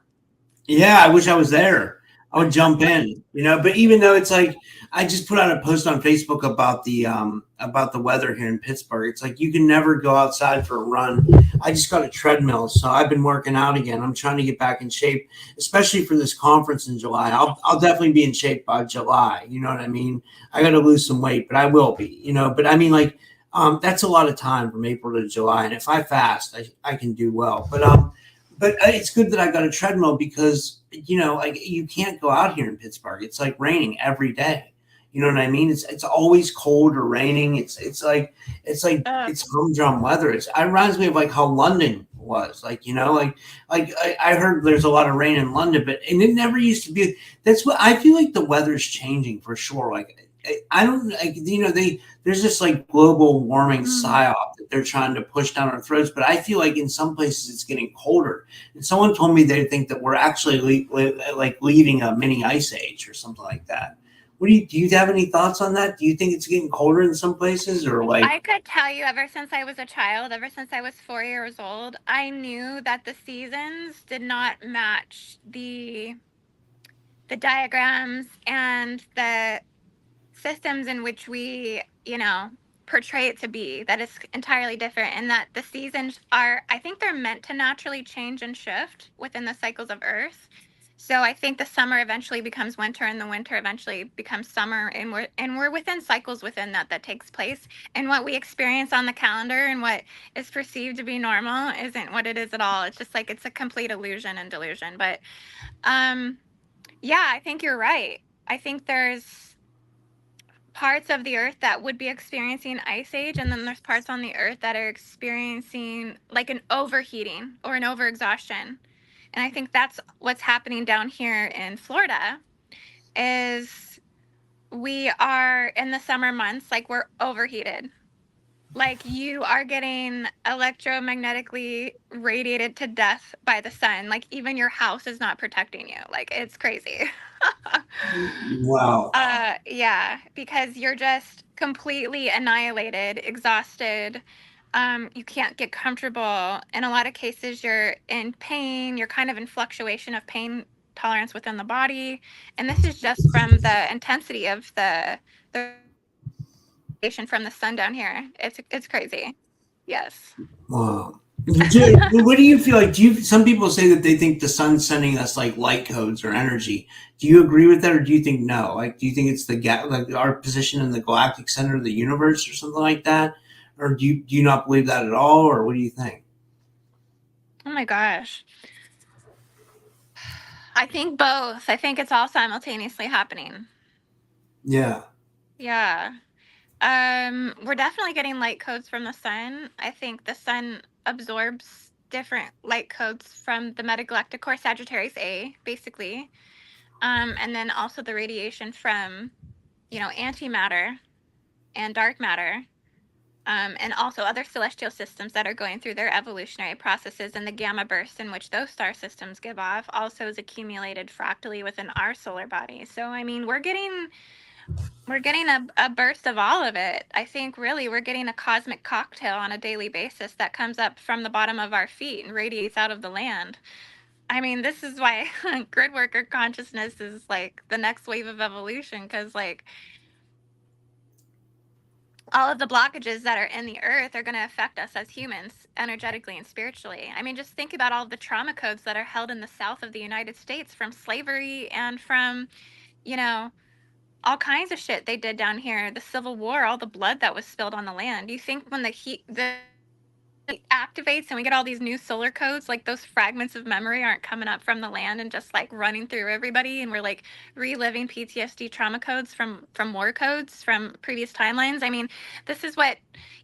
Yeah, I wish I was there. I would jump in, but even though it's like I just put out a post on Facebook about the weather here in Pittsburgh. It's like you can never go outside for a run. I just got a treadmill, so I've been working out again. I'm trying to get back in shape, especially for this conference in July. I'll definitely be in shape by July. You know what I mean? I got to lose some weight, but I will be. But I mean like that's a lot of time from April to July, and if I fast, I can do well. But it's good that I got a treadmill because like you can't go out here in Pittsburgh. It's like raining every day. You know what I mean? It's always cold or raining. It's humdrum weather. It reminds me of like how London was. I heard there's a lot of rain in London, and it never used to be. That's what I feel like the weather's changing for sure. Like I don't like there's this like global warming psyop that they're trying to push down our throats, but I feel like in some places it's getting colder. And someone told me they think that we're actually like leaving a mini ice age or something like that. Do you have any thoughts on that? Do you think it's getting colder in some places or like? I could tell you ever since I was a child, ever since I was 4 years old, I knew that the seasons did not match the diagrams and the systems in which we, portray it to be. That is entirely different, and that the seasons are, I think they're meant to naturally change and shift within the cycles of Earth. So I think the summer eventually becomes winter, and the winter eventually becomes summer, and we're within cycles within that takes place. And what we experience on the calendar and what is perceived to be normal isn't what it is at all. It's just like it's a complete illusion and delusion. But yeah, I think you're right. I think there's parts of the earth that would be experiencing ice age, and then there's parts on the earth that are experiencing like an overheating or an overexhaustion. And I think that's what's happening down here in Florida is we are in the summer months, like we're overheated. Like you are getting electromagnetically radiated to death by the sun. Like even your house is not protecting you. Like it's crazy. Wow. Yeah, because you're just completely annihilated, exhausted. You can't get comfortable. In a lot of cases, you're in pain. You're kind of in fluctuation of pain tolerance within the body, and this is just from the intensity of the radiation from the sun down here. It's crazy. Yes. Wow. What do you feel like? Some people say that they think the sun's sending us like light codes or energy. Do you agree with that, or do you think no? Like, do you think it's like our position in the galactic center of the universe or something like that, or do you not believe that at all, or what do you think? Oh my gosh. I think both. I think it's all simultaneously happening. Yeah. Yeah. We're definitely getting light codes from the sun. I think the sun absorbs different light codes from the metagalactic core Sagittarius A, basically. And then also the radiation from, antimatter and dark matter. And also other celestial systems that are going through their evolutionary processes, and the gamma bursts in which those star systems give off also is accumulated fractally within our solar body. So I mean, we're getting a burst of all of it. I think really we're getting a cosmic cocktail on a daily basis that comes up from the bottom of our feet and radiates out of the land. I mean, this is why grid worker consciousness is like the next wave of evolution, because like all of the blockages that are in the earth are going to affect us as humans energetically and spiritually. I mean, just think about all the trauma codes that are held in the south of the United States from slavery and from, you know, all kinds of shit they did down here, the Civil War, all the blood that was spilled on the land. Do you think when the activates and we get all these new solar codes, like those fragments of memory aren't coming up from the land and just like running through everybody, and we're like reliving PTSD trauma codes from war codes from previous timelines? I mean, this is what,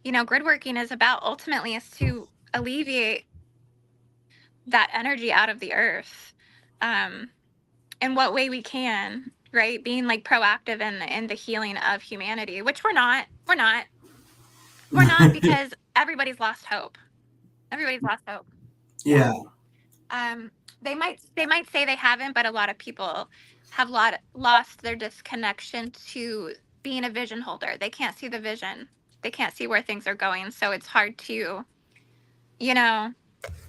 you know, grid working is about ultimately, is to alleviate that energy out of the earth, in what way we can, right? Being like proactive in the healing of humanity, which we're not because everybody's lost hope. Everybody's lost hope. Yeah. um they might say they haven't, but a lot of people have lost their disconnection to being a vision holder. They can't see the vision, they can't see where things are going, so it's hard to, you know,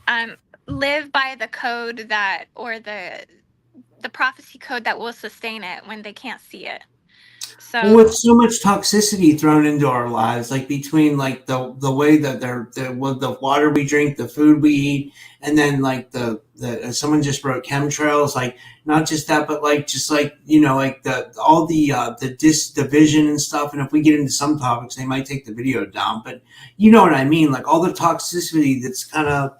um live by the code that, or the prophecy code that will sustain it when they can't see it. Well, So with so much toxicity thrown into our lives, like between like the way that the water we drink, the food we eat, and then like someone just wrote chemtrails, like not just that, but like just like like the all the vision and stuff. And if we get into some topics, they might take the video down, but you know what I mean, like all the toxicity that's kind of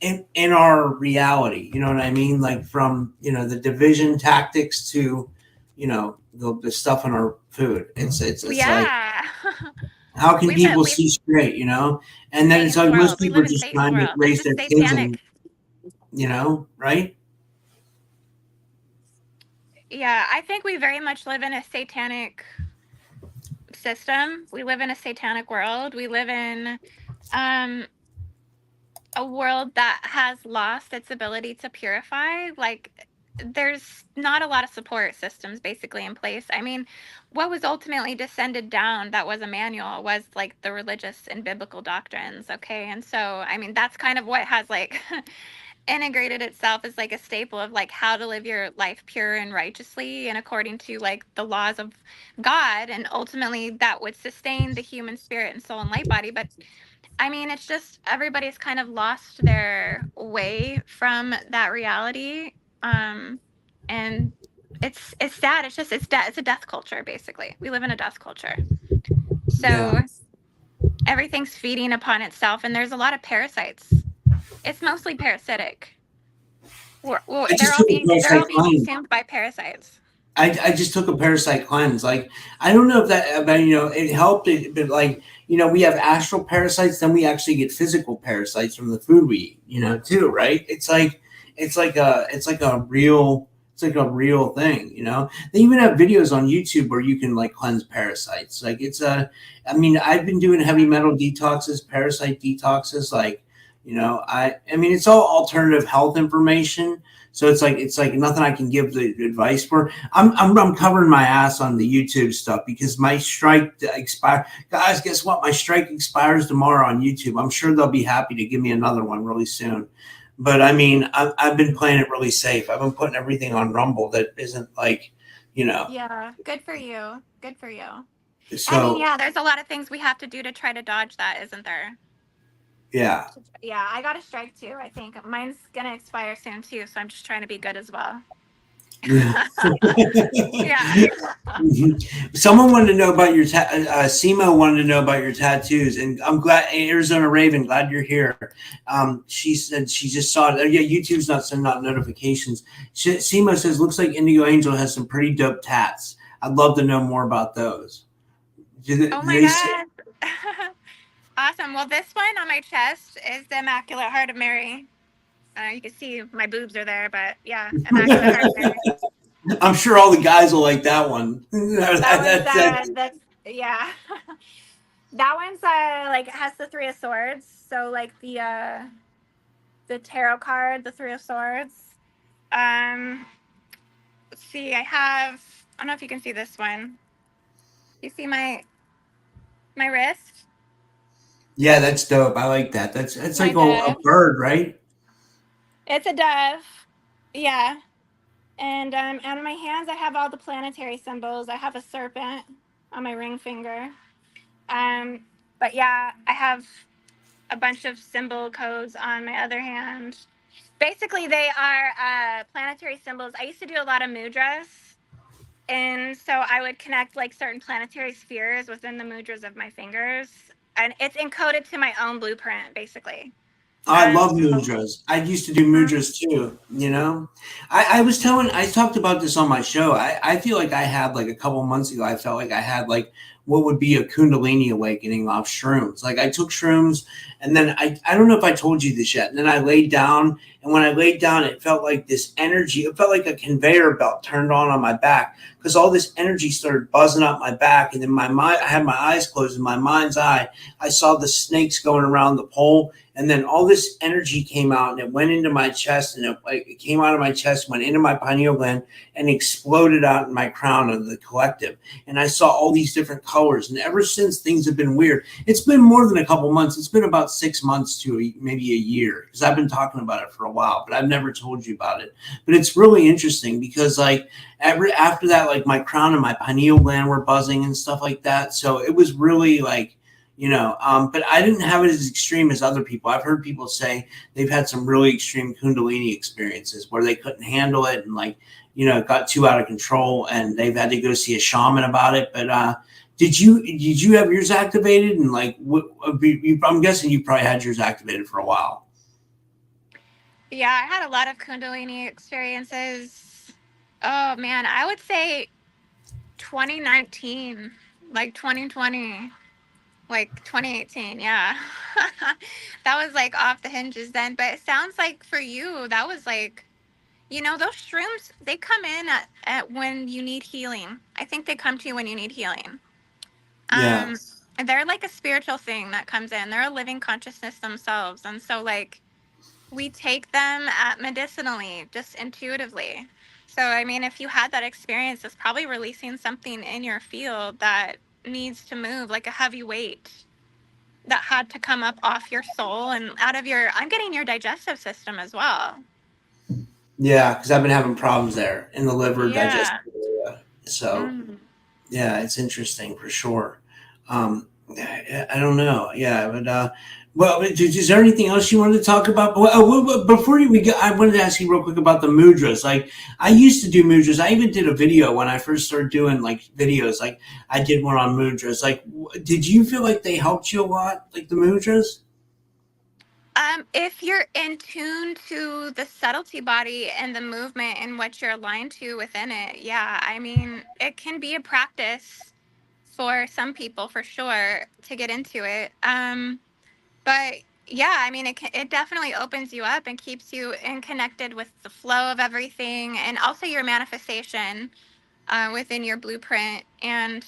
in our reality. You know what I mean, like from the division tactics to the stuff in our food. It's like, yeah. how can we live people we see straight, and then it's Satan's like most world. We people live are in just Satan's trying to world. It's raise a their kids and satanic. right. Yeah, I think we very much live in a satanic system. We live in a satanic world. We live in um a world that has lost its ability to purify. Like, there's not a lot of support systems basically in place. I mean, what was ultimately descended down that was a manual was like the religious and biblical doctrines, okay? And so, I mean, that's kind of what has like integrated itself as like a staple of like how to live your life pure and righteously and according to like the laws of God, and ultimately that would sustain the human spirit and soul and light body. But I mean, it's just everybody's kind of lost their way from that reality. And it's sad. It's a death culture basically. We live in a death culture. Yeah. So everything's feeding upon itself, and there's a lot of parasites. It's mostly parasitic. I They're just all took a being parasite cleanse. consumed by parasites. I just took a parasite cleanse. Like, I don't know if that, but it helped. But like, we have astral parasites, then we actually get physical parasites from the food we eat. Too, right? It's like a real thing. They even have videos on YouTube where you can like cleanse parasites. Like I mean, I've been doing heavy metal detoxes, parasite detoxes. Like, I mean, it's all alternative health information. So it's like nothing I can give the advice for. I'm covering my ass on the YouTube stuff because my strike expire. Guys, guess what? My strike expires tomorrow on YouTube. I'm sure they'll be happy to give me another one really soon. But I mean, I've been playing it really safe. I've been putting everything on Rumble that isn't like, Yeah, good for you. Good for you. I mean, so yeah, there's a lot of things we have to do to try to dodge that, isn't there? yeah. Yeah, I got a strike too. I think mine's gonna expire soon too, so I'm just trying to be good as well. Yeah. Someone wanted to know about your Simo wanted to know about your tattoos, and I'm glad. Arizona Raven, glad you're here. She said she just saw it. Yeah, YouTube's not sending out notifications. Simo says looks like IndigoAngel has some pretty dope tats. I'd love to know more about those. Oh Do my they say? god. Awesome. Well, this one on my chest is the Immaculate Heart of Mary. You can see my boobs are there, but yeah, Immaculate Heart of Mary. I'm sure all the guys will like that one. That's yeah. That one's like has the Three of Swords. So like the tarot card, the Three of Swords. Um, let's see. I don't know if you can see this one. You see my wrist? Yeah, that's dope. I like that. That's My like a dove. bird, right? It's a dove. Yeah. And out of my hands, I have all the planetary symbols. I have a serpent on my ring finger. But yeah, I have a bunch of symbol codes on my other hand. Basically, they are planetary symbols. I used to do a lot of mudras. And so I would connect like certain planetary spheres within the mudras of my fingers. And it's encoded to my own blueprint, basically. I love So, mudras. I used to do mudras too, you know. I talked about this on my show. I feel like I had like a couple months ago, I felt like I had like what would be a Kundalini awakening off shrooms. Like I took shrooms and then I don't know if I told you this yet. And then I laid down, and when I laid down, it felt like this energy, it felt like a conveyor belt turned on my back, because all this energy started buzzing up my back. And then my mind, I had my eyes closed, in my mind's eye, I saw the snakes going around the pole. And then all this energy came out and it went into my chest, and it came out of my chest, went into my pineal gland, and exploded out in my crown of the collective. And I saw all these different colors. And ever since, things have been weird. It's been more than a couple months. It's been about 6 months to maybe a year, because I've been talking about it for a while, but I've never told you about it. But it's really interesting because like after that, like my crown and my pineal gland were buzzing and stuff like that. So it was really like, but I didn't have it as extreme as other people. I've heard people say they've had some really extreme Kundalini experiences where they couldn't handle it, and like, it got too out of control, and they've had to go see a shaman about it. But did you have yours activated? And like, I'm guessing you probably had yours activated for a while. yeah, I had a lot of Kundalini experiences. Oh man, I would say 2019, like 2020, like 2018. Yeah. That was like off the hinges then. But it sounds like for you, that was like, those shrooms, they come in at when you need healing. I think they come to you when you need healing. Yeah. And they're like a spiritual thing that comes in. They're a living consciousness themselves. And so, like, we take them at medicinally, just intuitively. So, I mean, if you had that experience, it's probably releasing something in your field that needs to move, like a heavy weight that had to come up off your soul and out of I'm getting your digestive system as well. Yeah, because I've been having problems there in the liver digestive Yeah. area. So Mm. yeah, it's interesting for sure. I don't know. Yeah, but well, is there anything else you wanted to talk about? Before we go, I wanted to ask you real quick about the mudras. Like, I used to do mudras. I even did a video when I first started doing like videos. Like, I did one on mudras. Like, did you feel like they helped you a lot, like the mudras? If you're in tune to the subtlety body and the movement and what you're aligned to within it, yeah, I mean, it can be a practice for some people for sure to get into it. But yeah, I mean, it definitely opens you up and keeps you in connected with the flow of everything, and also your manifestation within your blueprint, and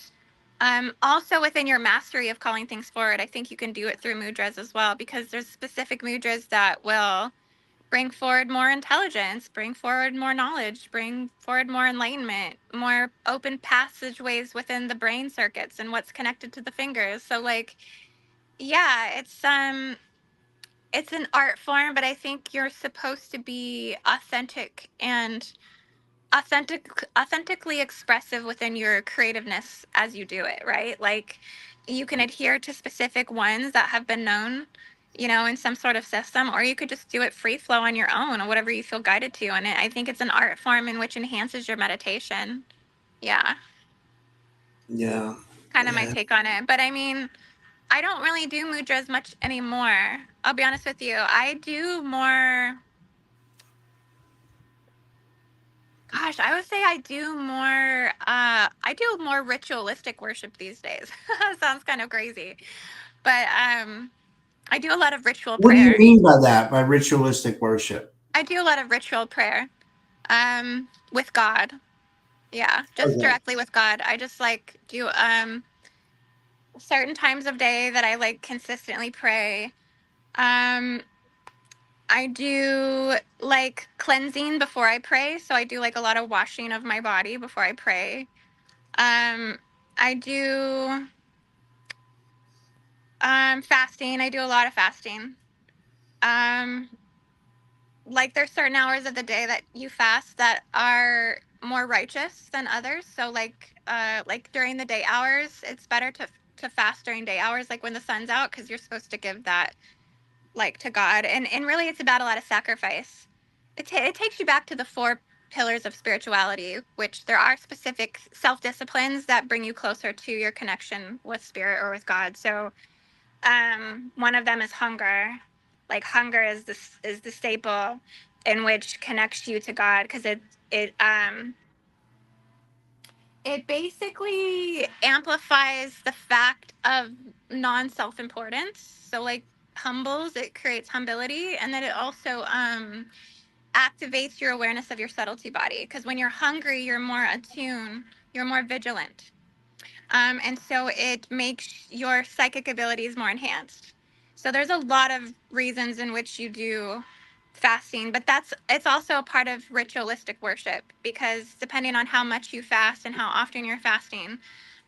also within your mastery of calling things forward. I think you can do it through mudras as well, because there's specific mudras that will bring forward more intelligence, bring forward more knowledge, bring forward more enlightenment, more open passageways within the brain circuits and what's connected to the fingers. So like, yeah, it's an art form, but I think you're supposed to be authentic and authentically expressive within your creativeness as you do it, right? Like, you can adhere to specific ones that have been known, in some sort of system, or you could just do it free flow on your own or whatever you feel guided to. And I think it's an art form in which enhances your meditation. Yeah, Yeah. kind of my Yeah. take on it. But I mean, I don't really do mudras much anymore. I'll be honest with you. I do more. Gosh, I would say I do more ritualistic worship these days. Sounds kind of crazy. But I do a lot of ritual What do you prayer. mean by that? By ritualistic worship? I do a lot of ritual prayer with God. Yeah, just Okay. directly with God. I just like do certain times of day that I like consistently pray. Um I do like cleansing before I pray, so I do like a lot of washing of my body before I pray. I do fasting. I do a lot of fasting. Um, like there's certain hours of the day that you fast that are more righteous than others. So like during the day hours, it's better to fast during day hours, like when the sun's out, because you're supposed to give that like to God. And really it's about a lot of sacrifice. It takes you back to the four pillars of spirituality, which there are specific self-disciplines that bring you closer to your connection with spirit or with God. So one of them is hunger. Like hunger is the staple in which connects you to God, because it basically amplifies the fact of non-self-importance. So like humbles, it creates humility, and then it also activates your awareness of your subtlety body, because when you're hungry you're more attuned, you're more vigilant, and so it makes your psychic abilities more enhanced. So there's a lot of reasons in which you do fasting, but it's also a part of ritualistic worship, because depending on how much you fast and how often you're fasting,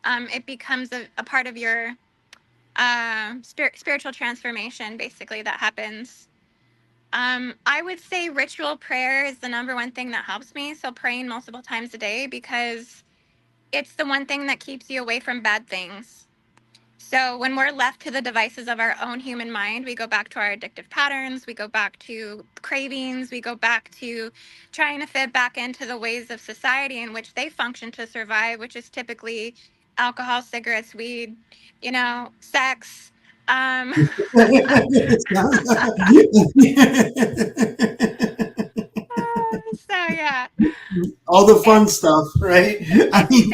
it becomes a part of your spiritual transformation, basically, that happens. I would say ritual prayer is the number one thing that helps me. So praying multiple times a day, because it's the one thing that keeps you away from bad things. So when we're left to the devices of our own human mind, we go back to our addictive patterns, we go back to cravings, we go back to trying to fit back into the ways of society in which they function to survive, which is typically alcohol, cigarettes, weed, sex. Um, so yeah. All the fun stuff, right? I mean,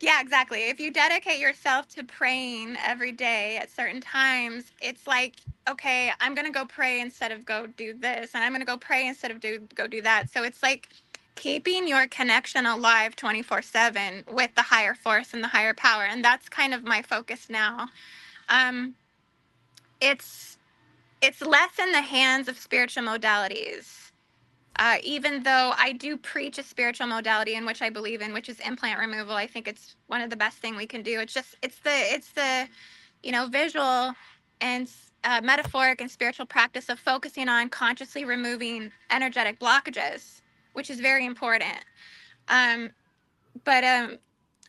Yeah, exactly. If you dedicate yourself to praying every day at certain times, it's like, okay, I'm gonna go pray instead of go do this, and I'm gonna go pray instead of go do that. So it's like keeping your connection alive 24/7 with the higher force and the higher power, and that's kind of my focus now. Um, it's it's less in the hands of spiritual modalities. Even though I do preach a spiritual modality in which I believe in, which is implant removal. I think it's one of the best thing we can do. It's the visual and metaphoric and spiritual practice of focusing on consciously removing energetic blockages, which is very important. Um, but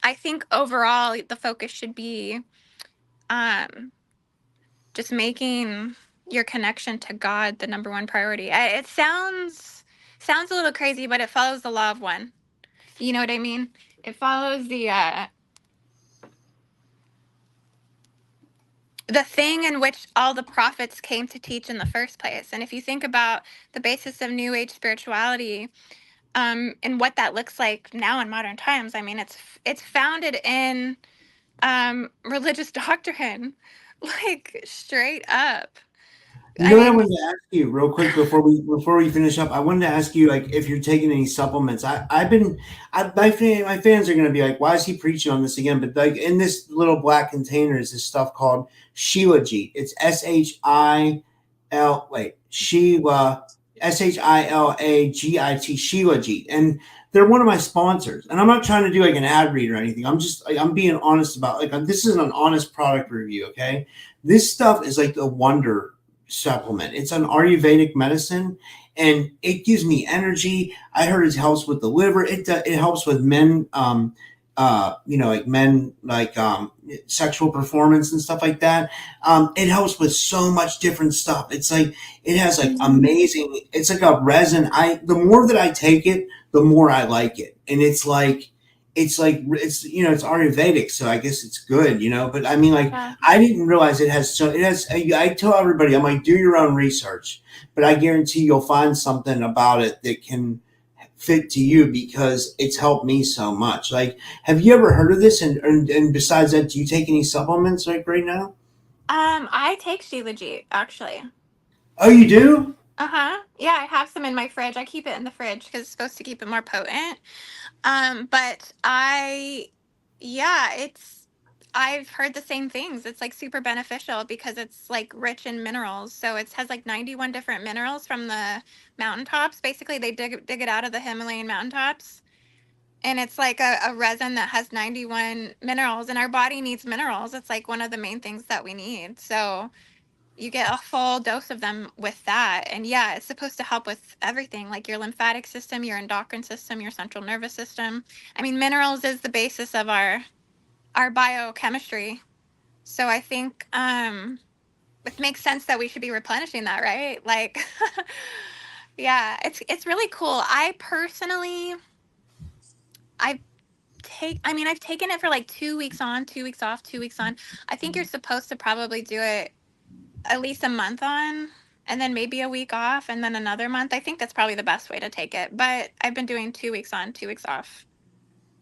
I think overall the focus should be um, just making your connection to God the number one priority. It sounds a little crazy, but it follows the law of one. You know what I mean? It follows the thing in which all the prophets came to teach in the first place. And if you think about the basis of New Age spirituality, and what that looks like now in modern times, I mean, it's founded in religious doctrine, like straight up. you I know what I mean, wanted to ask you real quick before we finish up. I wanted to ask you, like, if you're taking any supplements. My fans are going to be like, why is he preaching on this again? But like in this little black container is this stuff called Shilajit. It's Sheila Shilagit, Shilajit, and they're one of my sponsors. And I'm not trying to do like an ad read or anything. I'm being honest about, like, this is an honest product review. Okay, this stuff is like a wonder supplement. It's an Ayurvedic medicine, and it gives me energy. I heard it helps with the liver. It helps with men, like men, like sexual performance and stuff like that. It helps with so much different stuff. It's like it has like amazing. It's like a resin. The more that I take it, the more I like it, and it's Ayurvedic, so I guess it's good, But I mean, like, yeah. I didn't realize it has. So it has. I tell everybody, I'm like, do your own research, but I guarantee you'll find something about it that can fit to you, because it's helped me so much. Like, have you ever heard of this? And besides that, do you take any supplements like right now? I take Shilajit, actually. Oh, you do? Uh-huh. Yeah, I have some in my fridge. I keep it in the fridge because it's supposed to keep it more potent. But yeah, I've heard the same things. It's like super beneficial because it's like rich in minerals. So it has like 91 different minerals from the mountaintops. Basically, they dig it out of the Himalayan mountaintops. And it's like a resin that has 91 minerals, and our body needs minerals. It's like one of the main things that we need. So you get a full dose of them with that. And yeah, it's supposed to help with everything, like your lymphatic system, your endocrine system, your central nervous system. I mean, minerals is the basis of our biochemistry. So I think it makes sense that we should be replenishing that, right? Like, yeah, it's really cool. I personally, I've I've taken it for like 2 weeks on, 2 weeks off, 2 weeks on. I think you're supposed to probably do it at least a month on, and then maybe a week off, and then another month. I think that's probably the best way to take it. But I've been doing 2 weeks on, 2 weeks off.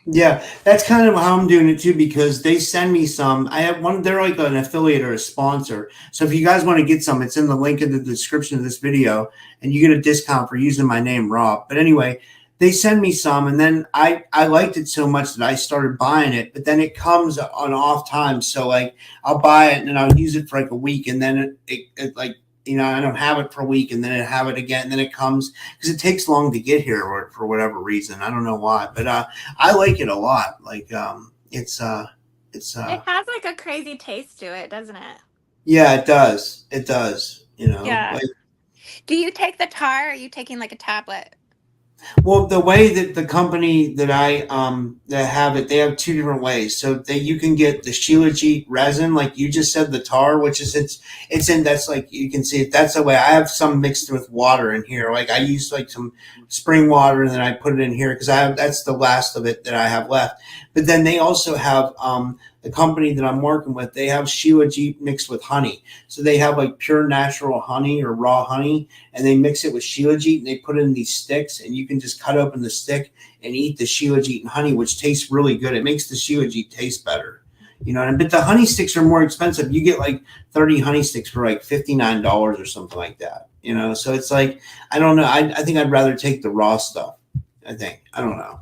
Yeah, that's kind of how I'm doing it too because they send me some. I have one, they're like an affiliate or a sponsor. So if you guys want to get some, it's in the link in the description of this video and you get a discount for using my name, Rob. But anyway, they send me some and then I liked it so much that I started buying it, but then it comes on off time. So like I'll buy it and then I'll use it for like a week and then it like, I don't have it for a week and then I have it again. And then it comes because it takes long to get here or for whatever reason. I don't know why, but I like it a lot. Like It has like a crazy taste to it, doesn't it? yeah, it does. It does. Yeah. Like Do you take the tar or are you taking like a tablet? well, the way that the company that I that have it, they have two different ways. So that you can get the shilajit resin, like you just said, the tar, which is it's in that's like you can see it. That's the way I have some mixed with water in here. Like I use like some spring water and then I put it in here because I have that's the last of it that I have left. But then they also have the company that I'm working with. They have shilajit mixed with honey. So they have like pure natural honey or raw honey and they mix it with shilajit and they put it in these sticks and you can just cut open the stick and eat the shilajit and honey, which tastes really good. It makes the shilajit taste better. But the honey sticks are more expensive. You get like 30 honey sticks for like $59 or something like that. So it's like, I don't know. I think I'd rather take the raw stuff. I think. I don't know.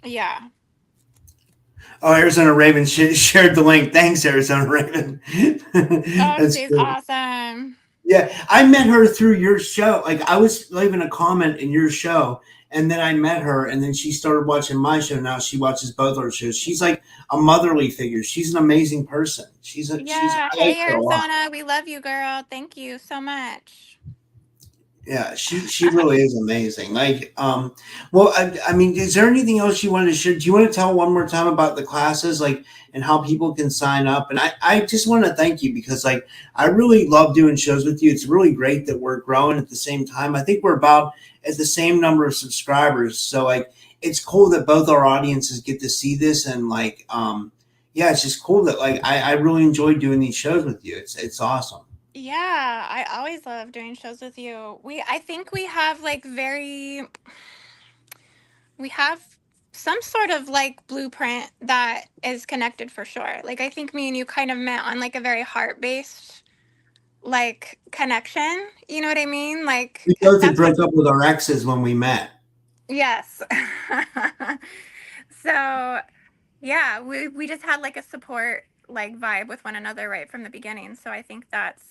Yeah. Oh, Arizona Raven shared the link. Thanks, Arizona Raven. Oh, That's she's good. awesome. Yeah, I met her through your show. Like I was leaving a comment in your show, and then I met her, and then she started watching my show. Now she watches both our shows. She's like a motherly figure. She's an amazing person. Yeah. I like Hey, her a lot. Arizona. We love you, girl. Thank you so much. Yeah, she really is amazing. Like, well, I mean, is there anything else you wanted to share? Do you want to tell one more time about the classes, like, and how people can sign up? And I just want to thank you because, like, I really love doing shows with you. It's really great that we're growing at the same time. I think we're about at the same number of subscribers, so like, it's cool that both our audiences get to see this, and like, yeah, it's just cool that like I really enjoy doing these shows with you. It's awesome. Yeah, I always love doing shows with you. I think we have like we have some sort of like blueprint that is connected for sure. Like I think me and you kind of met on like a very heart-based like connection. You know what I mean? Like We cuz both had that's what broke up with our exes when we met. yes. So, yeah, we just had like a support like vibe with one another right from the beginning. So I think that's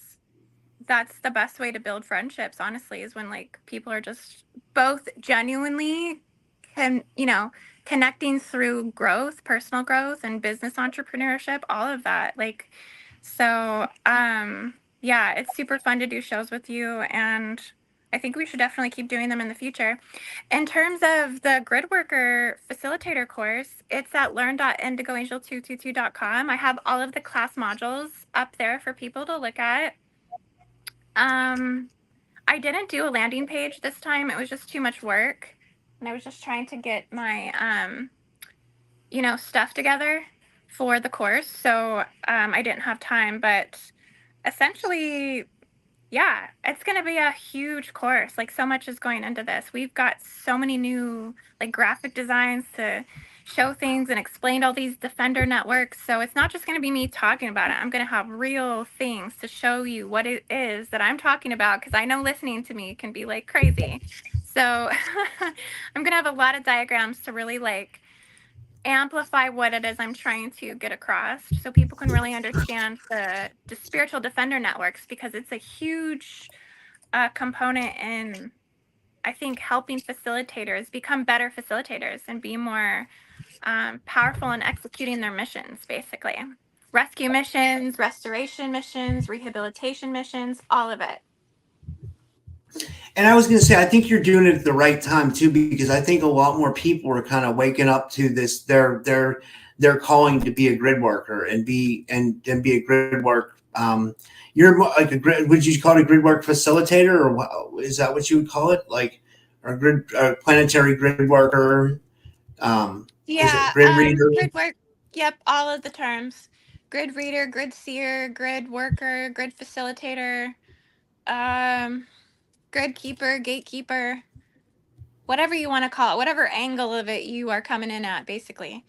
the best way to build friendships, honestly, is when like people are just both genuinely connecting through growth, personal growth and business entrepreneurship, all of that. Like so yeah, it's super fun to do shows with you, and I think we should definitely keep doing them in the future. In terms of the Gridworker Facilitator course, it's at learn.indigoangel222.com. I have all of the class modules up there for people to look at. um, I didn't do a landing page this time. It was just too much work. And I was just trying to get my stuff together for the course. So I didn't have time, but essentially, yeah, it's going to be a huge course. Like so much is going into this. We've got so many new like graphic designs to show things and explain all these defender networks. So it's not just going to be me talking about it. I'm going to have real things to show you what it is that I'm talking about, because I know listening to me can be like crazy. So I'm going to have a lot of diagrams to really like amplify what it is I'm trying to get across so people can really understand the spiritual defender networks, because it's a huge component in, I think, helping facilitators become better facilitators and be more powerful in executing their missions, basically. Rescue missions, restoration missions, rehabilitation missions, all of it. And I was going to say, I think you're doing it at the right time too, because I think a lot more people are kind of waking up to this. their calling to be a grid worker and be a grid work. You're like a grid. Would you call it a gridwork facilitator, or is that what you would call it? Like a planetary grid worker. Is it Yeah, grid reader? grid work. Yep, all of the terms. Grid reader, grid seer, grid worker, grid facilitator, grid keeper, gatekeeper, whatever you want to call it, whatever angle of it you are coming in at, basically.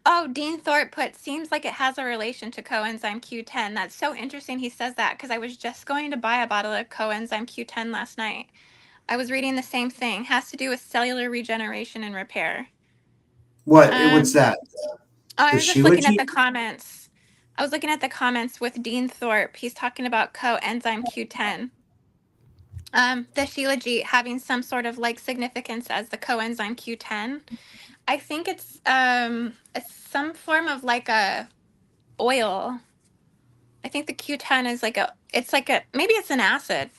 Oh, Dean Thorpe put, seems like it has a relation to coenzyme Q10. That's so interesting he says that, because I was just going to buy a bottle of coenzyme Q10 last night. I was reading the same thing. Has to do with cellular regeneration and repair. What's that? I The was just looking at Shilajit? the comments. I was looking at the comments with Dean Thorpe. He's talking about coenzyme Q10. The Shilajit having some sort of like significance as the coenzyme Q10. I think it's some form of like a oil. I think the Q10 is like maybe it's an acid.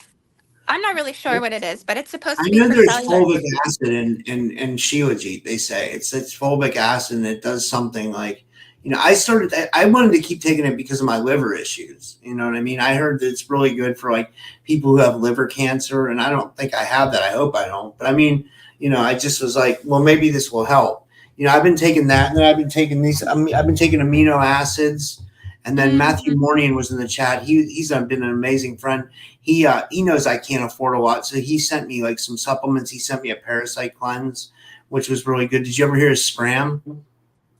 I'm not really sure what it is, but it's supposed I to be know for there's cellular. fulvic acid in Shilajit. They say it's fulvic acid, and it does something like, I wanted to keep taking it because of my liver issues. You know what I mean? I heard that it's really good for like people who have liver cancer, and I don't think I have that. I hope I don't. But I mean, I just was like, well, maybe this will help. I've been taking that, and then I've been taking these. I've been taking amino acids, and then Matthew Mornian was in the chat. He's been an amazing friend. He knows I can't afford a lot, so he sent me like some supplements. He sent me a parasite cleanse, which was really good. Did you ever hear of Spram?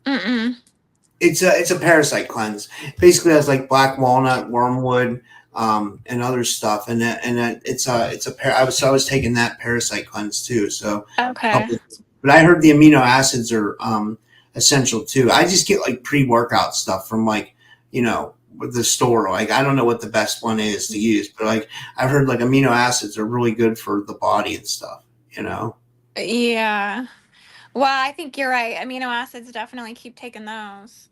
Mm-mm. It's a parasite cleanse. Basically, it has like black walnut, wormwood, and other stuff, and I was taking that parasite cleanse too. So Okay. but I heard the amino acids are essential too. I just get like pre-workout stuff from like the store. Like I don't know what the best one is to use, but like I've heard like amino acids are really good for the body and stuff. Yeah. Well, I think you're right. Amino acids, definitely keep taking those.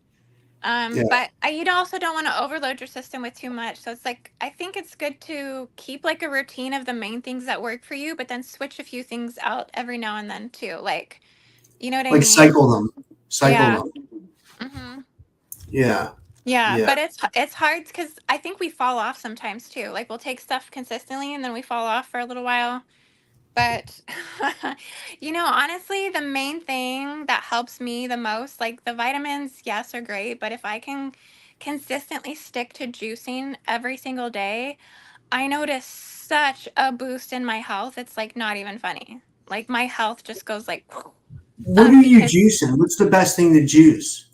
Yeah. But you also don't want to overload your system with too much. So it's like, I think it's good to keep like a routine of the main things that work for you, but then switch a few things out every now and then too. Like, you know what I Like mean? cycle them. Yeah. Mm-hmm. Yeah. Yeah. Yeah. But it's hard because I think we fall off sometimes too. Like we'll take stuff consistently and then we fall off for a little while. But, honestly, the main thing that helps me the most, like the vitamins, yes, are great. But if I can consistently stick to juicing every single day, I notice such a boost in my health. It's like not even funny. Like my health just goes like, What are you because juicing? What's the best thing to juice?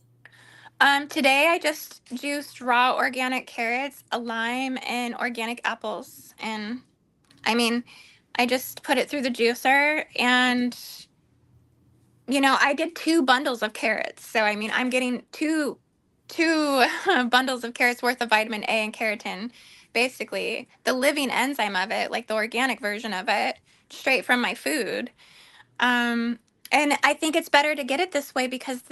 today I just juiced raw organic carrots, a lime, and organic apples. And I mean, I just put it through the juicer and I did 2 bundles of carrots. So I mean, I'm getting two bundles of carrots worth of vitamin A and keratin, basically the living enzyme of it, like the organic version of it, straight from my food. Um, and I think it's better to get it this way because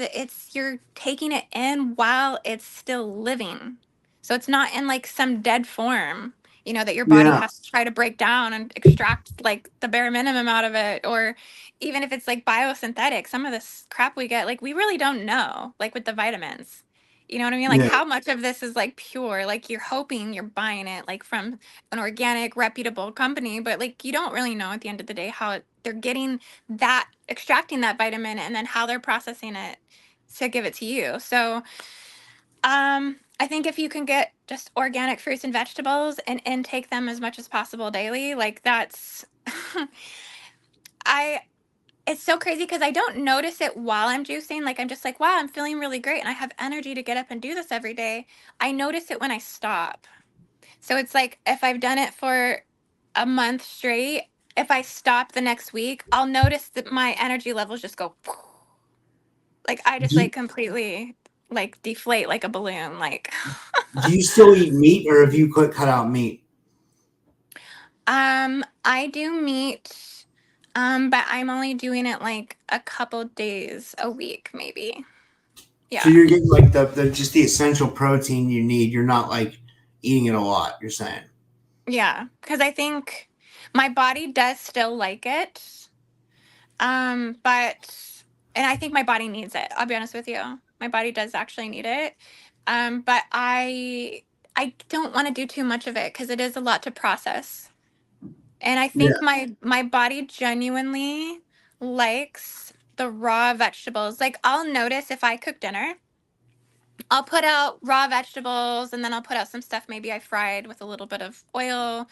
you're taking it in while it's still living. So it's not in like some dead form, that your body Yeah. has to try to break down and extract like the bare minimum out of it. Or even if it's like biosynthetic, some of this crap we get, like we really don't know, like with the vitamins. You know what I mean? Like Yeah. how much of this is like pure, like you're hoping you're buying it like from an organic, reputable company, but like you don't really know at the end of the day how they're getting that, extracting that vitamin, and then how they're processing it to give it to you. So I think if you can get just organic fruits and vegetables and intake them as much as possible daily, like that's I it's so crazy because I don't notice it while I'm juicing. Like I'm just like, wow, I'm feeling really great and I have energy to get up and do this every day. I notice it when I stop. So it's like if I've done it for a month straight, if I stop the next week, I'll notice that my energy levels just go like I just Do like you, completely like deflate like a balloon. Like do you still eat meat, or have you cut out meat? I do meat, but I'm only doing it like a couple days a week, maybe. So Yeah. you're getting like the just the essential protein you need. You're not like eating it a lot. You're saying. Yeah. Because I think my body does still like it. But and I think my body needs it. I'll be honest with you. My body does actually need it. But I don't want to do too much of it because it is a lot to process. And I Yeah. think my body genuinely likes the raw vegetables. Like I'll notice if I cook dinner, I'll put out raw vegetables and then I'll put out some stuff maybe I fried with a little bit of oil,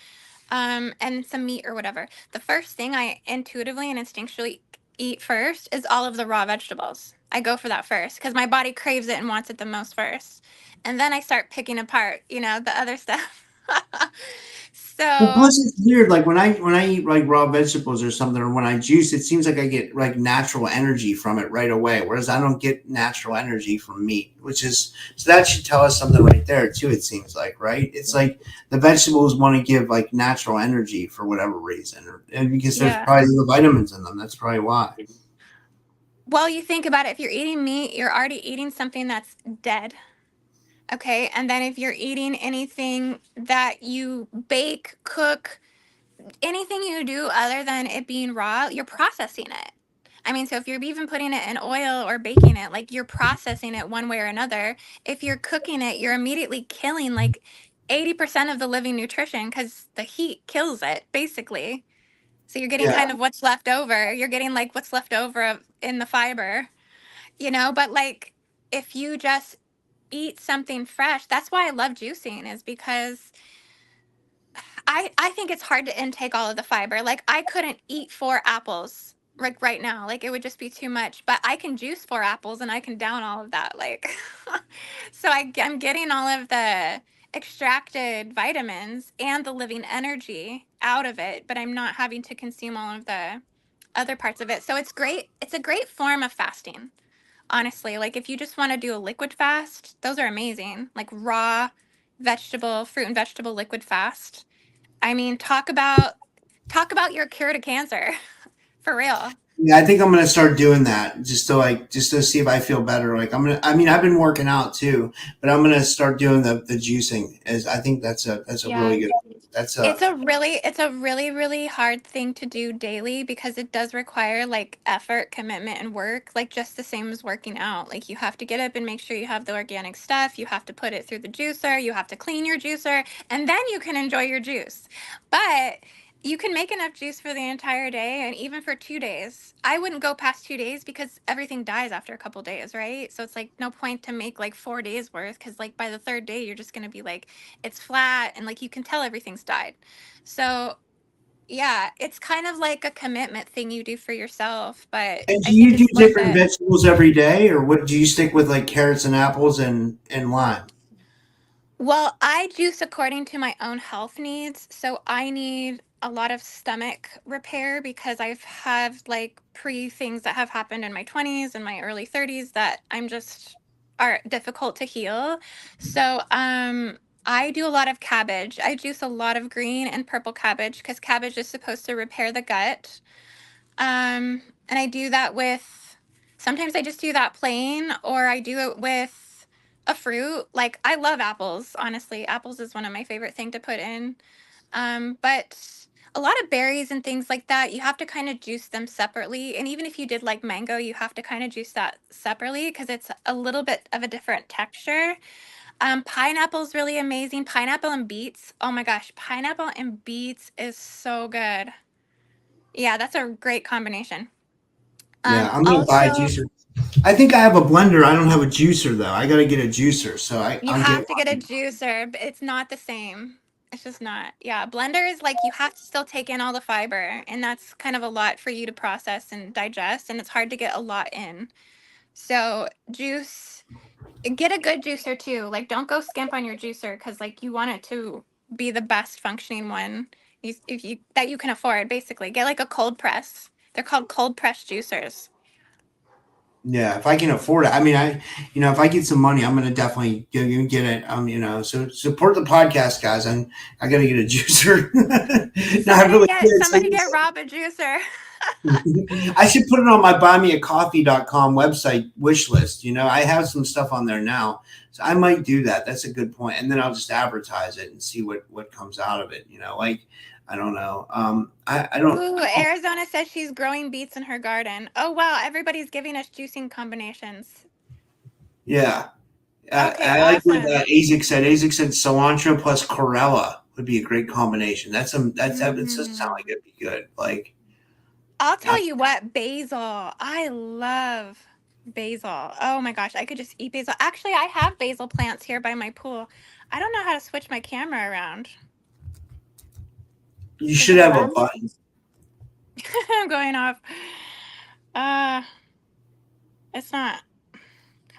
and some meat or whatever. The first thing I intuitively and instinctually eat first is all of the raw vegetables. I go for that first because my body craves it and wants it the most first. And then I start picking apart, the other stuff. Well, So, plus it's weird. Like when I eat like raw vegetables or something, or when I juice, it seems like I get like natural energy from it right away. Whereas I don't get natural energy from meat, so that should tell us something right there too. It seems like, right? It's like the vegetables want to give like natural energy for whatever reason, and because there's yeah. probably the vitamins in them. That's probably why. Well, you think about it. If you're eating meat, you're already eating something that's dead. Okay. And then if you're eating anything that you bake, cook, anything you do other than it being raw, you're processing it. I mean, so if you're even putting it in oil or baking it, like you're processing it one way or another. If you're cooking it, you're immediately killing like 80% of the living nutrition because the heat kills it, basically. So you're getting Yeah. kind of what's left over. You're getting like what's left over in the fiber, but like if you just eat something fresh, that's why I love juicing, is because I think it's hard to intake all of the fiber. Like I couldn't eat 4 apples right now. Like it would just be too much. But I can juice 4 apples and I can down all of that. Like so I'm getting all of the extracted vitamins and the living energy out of it, but I'm not having to consume all of the other parts of it. So it's great. It's a great form of fasting. Honestly, like if you just want to do a liquid fast, those are amazing. Like raw vegetable, fruit and vegetable liquid fast. I mean, talk about your cure to cancer. For real. Yeah, I think I'm gonna start doing that just to see if I feel better. Like I mean, I've been working out too, but I'm gonna start doing the juicing. As I think that's a really Yeah. good. That's It's a really, really hard thing to do daily because it does require like effort, commitment, and work, like just the same as working out. Like you have to get up and make sure you have the organic stuff. You have to put it through the juicer. You have to clean your juicer, and then you can enjoy your juice. But you can make enough juice for the entire day and even for 2 days. I wouldn't go past 2 days because everything dies after a couple days, right? So it's like no point to make like 4 days worth because like by the third day, you're just going to be like, it's flat and like you can tell everything's died. So yeah, it's kind of like a commitment thing you do for yourself, but And I do think you do it's worth different it. vegetables every day, or what do you stick with like carrots and apples and lime? Well, I juice according to my own health needs. So I need a lot of stomach repair because I've had like pre things that have happened in my 20s and my early 30s that I'm just are difficult to heal. So I do a lot of cabbage. I juice a lot of green and purple cabbage because cabbage is supposed to repair the gut. And I do that with, sometimes I just do that plain, or I do it with a fruit. Like I love apples, honestly. Apples is one of my favorite thing to put in. But a lot of berries and things like that, you have to kind of juice them separately. And even if you did like mango, you have to kind of juice that separately because it's a little bit of a different texture. Pineapple's really amazing. Pineapple and beets. Oh my gosh, pineapple and beets is so good. Yeah, that's a great combination. Yeah, I'm gonna buy a Also, juicer. I think I have a blender. I don't have a juicer though. I got to get a juicer, so you I'll get have to get a one. juicer, but it's not the same. It's just not. Yeah, blender is like you have to still take in all the fiber, and that's kind of a lot for you to process and digest, and it's hard to get a lot in. So, juice, get a good juicer too. Like don't go skimp on your juicer cuz like you want it to be the best functioning one if you that you can afford basically. Get like a cold press. They're called cold press juicers. Yeah, if I can afford it. I mean, if I get some money, I'm gonna definitely get it. So support the podcast, guys. I gotta get a juicer. No, I Somebody really get did. somebody get Rob a juicer. I should put it on my buymeacoffee.com website wish list. I have some stuff on there now. So I might do that. That's a good point. And then I'll just advertise it and see what comes out of it. Like, I don't know. I don't. Ooh, Arizona says she's growing beets in her garden. Oh wow, everybody's giving us juicing combinations. Yeah. Okay, I like what awesome. Azek said. Azek said cilantro plus chlorella would be a great combination. That doesn't sound like it'd be good. Like, I'll uh, tell you what, basil. I love basil. Oh my gosh, I could just eat basil. Actually, I have basil plants here by my pool. I don't know how to switch my camera around. you should have a button. I'm going off. It's not.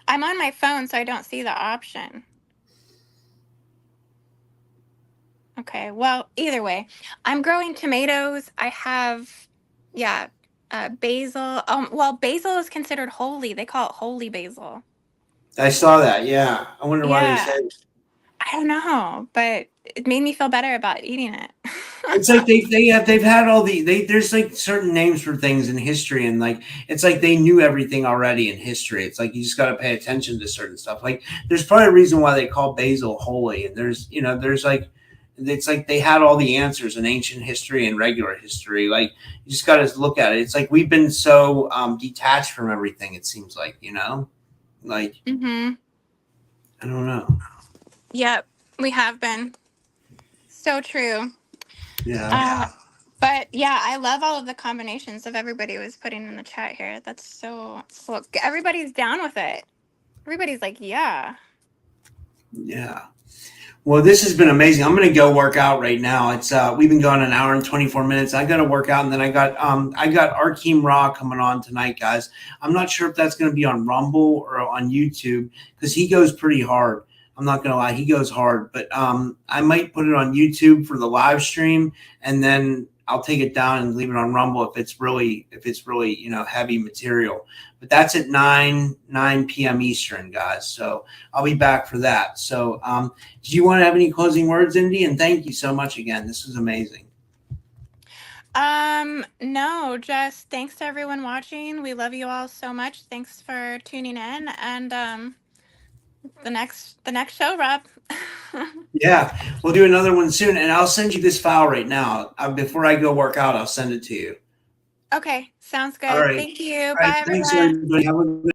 I'm on my phone, so I don't see the option. Okay, well, either way, I'm growing tomatoes. I have, yeah, basil. Well, basil is considered holy. They call it holy basil. I saw that. Yeah. I wonder why they Yeah, said. I don't know, but it made me feel better about eating it. It's like they've had all there's like certain names for things in history, and like it's like they knew everything already in history. It's like you just got to pay attention to certain stuff. Like there's probably a reason why they call basil holy, and there's like it's like they had all the answers in ancient history and regular history. Like you just got to look at it. It's like we've been so detached from everything. It seems like like Mm-hmm. I don't know. Yep, we have been. So true. Yeah. But yeah, I love all of the combinations of everybody was putting in the chat here. That's so cool. Everybody's down with it. Everybody's like, yeah. Yeah. Well, this has been amazing. I'm going to go work out right now. It's we've been going an hour and 24 minutes. I got to work out, and then I got Arkeem Ra coming on tonight, guys. I'm not sure if that's going to be on Rumble or on YouTube because he goes pretty hard. I'm not going to lie, he goes hard, but I might put it on YouTube for the live stream, and then I'll take it down and leave it on Rumble if it's really heavy material. But that's at 9 p.m. Eastern, guys. So I'll be back for that. So do you want to have any closing words, Indy? And thank you so much again. This was amazing. No, just thanks to everyone watching. We love you all so much. Thanks for tuning in, and the next show, Rob. Yeah, we'll do another one soon, and I'll send you this file right now. Before I go work out, I'll send it to you. Okay, sounds good. All right. Thank you. All right. Bye, Thanks, everyone. everybody. Have a good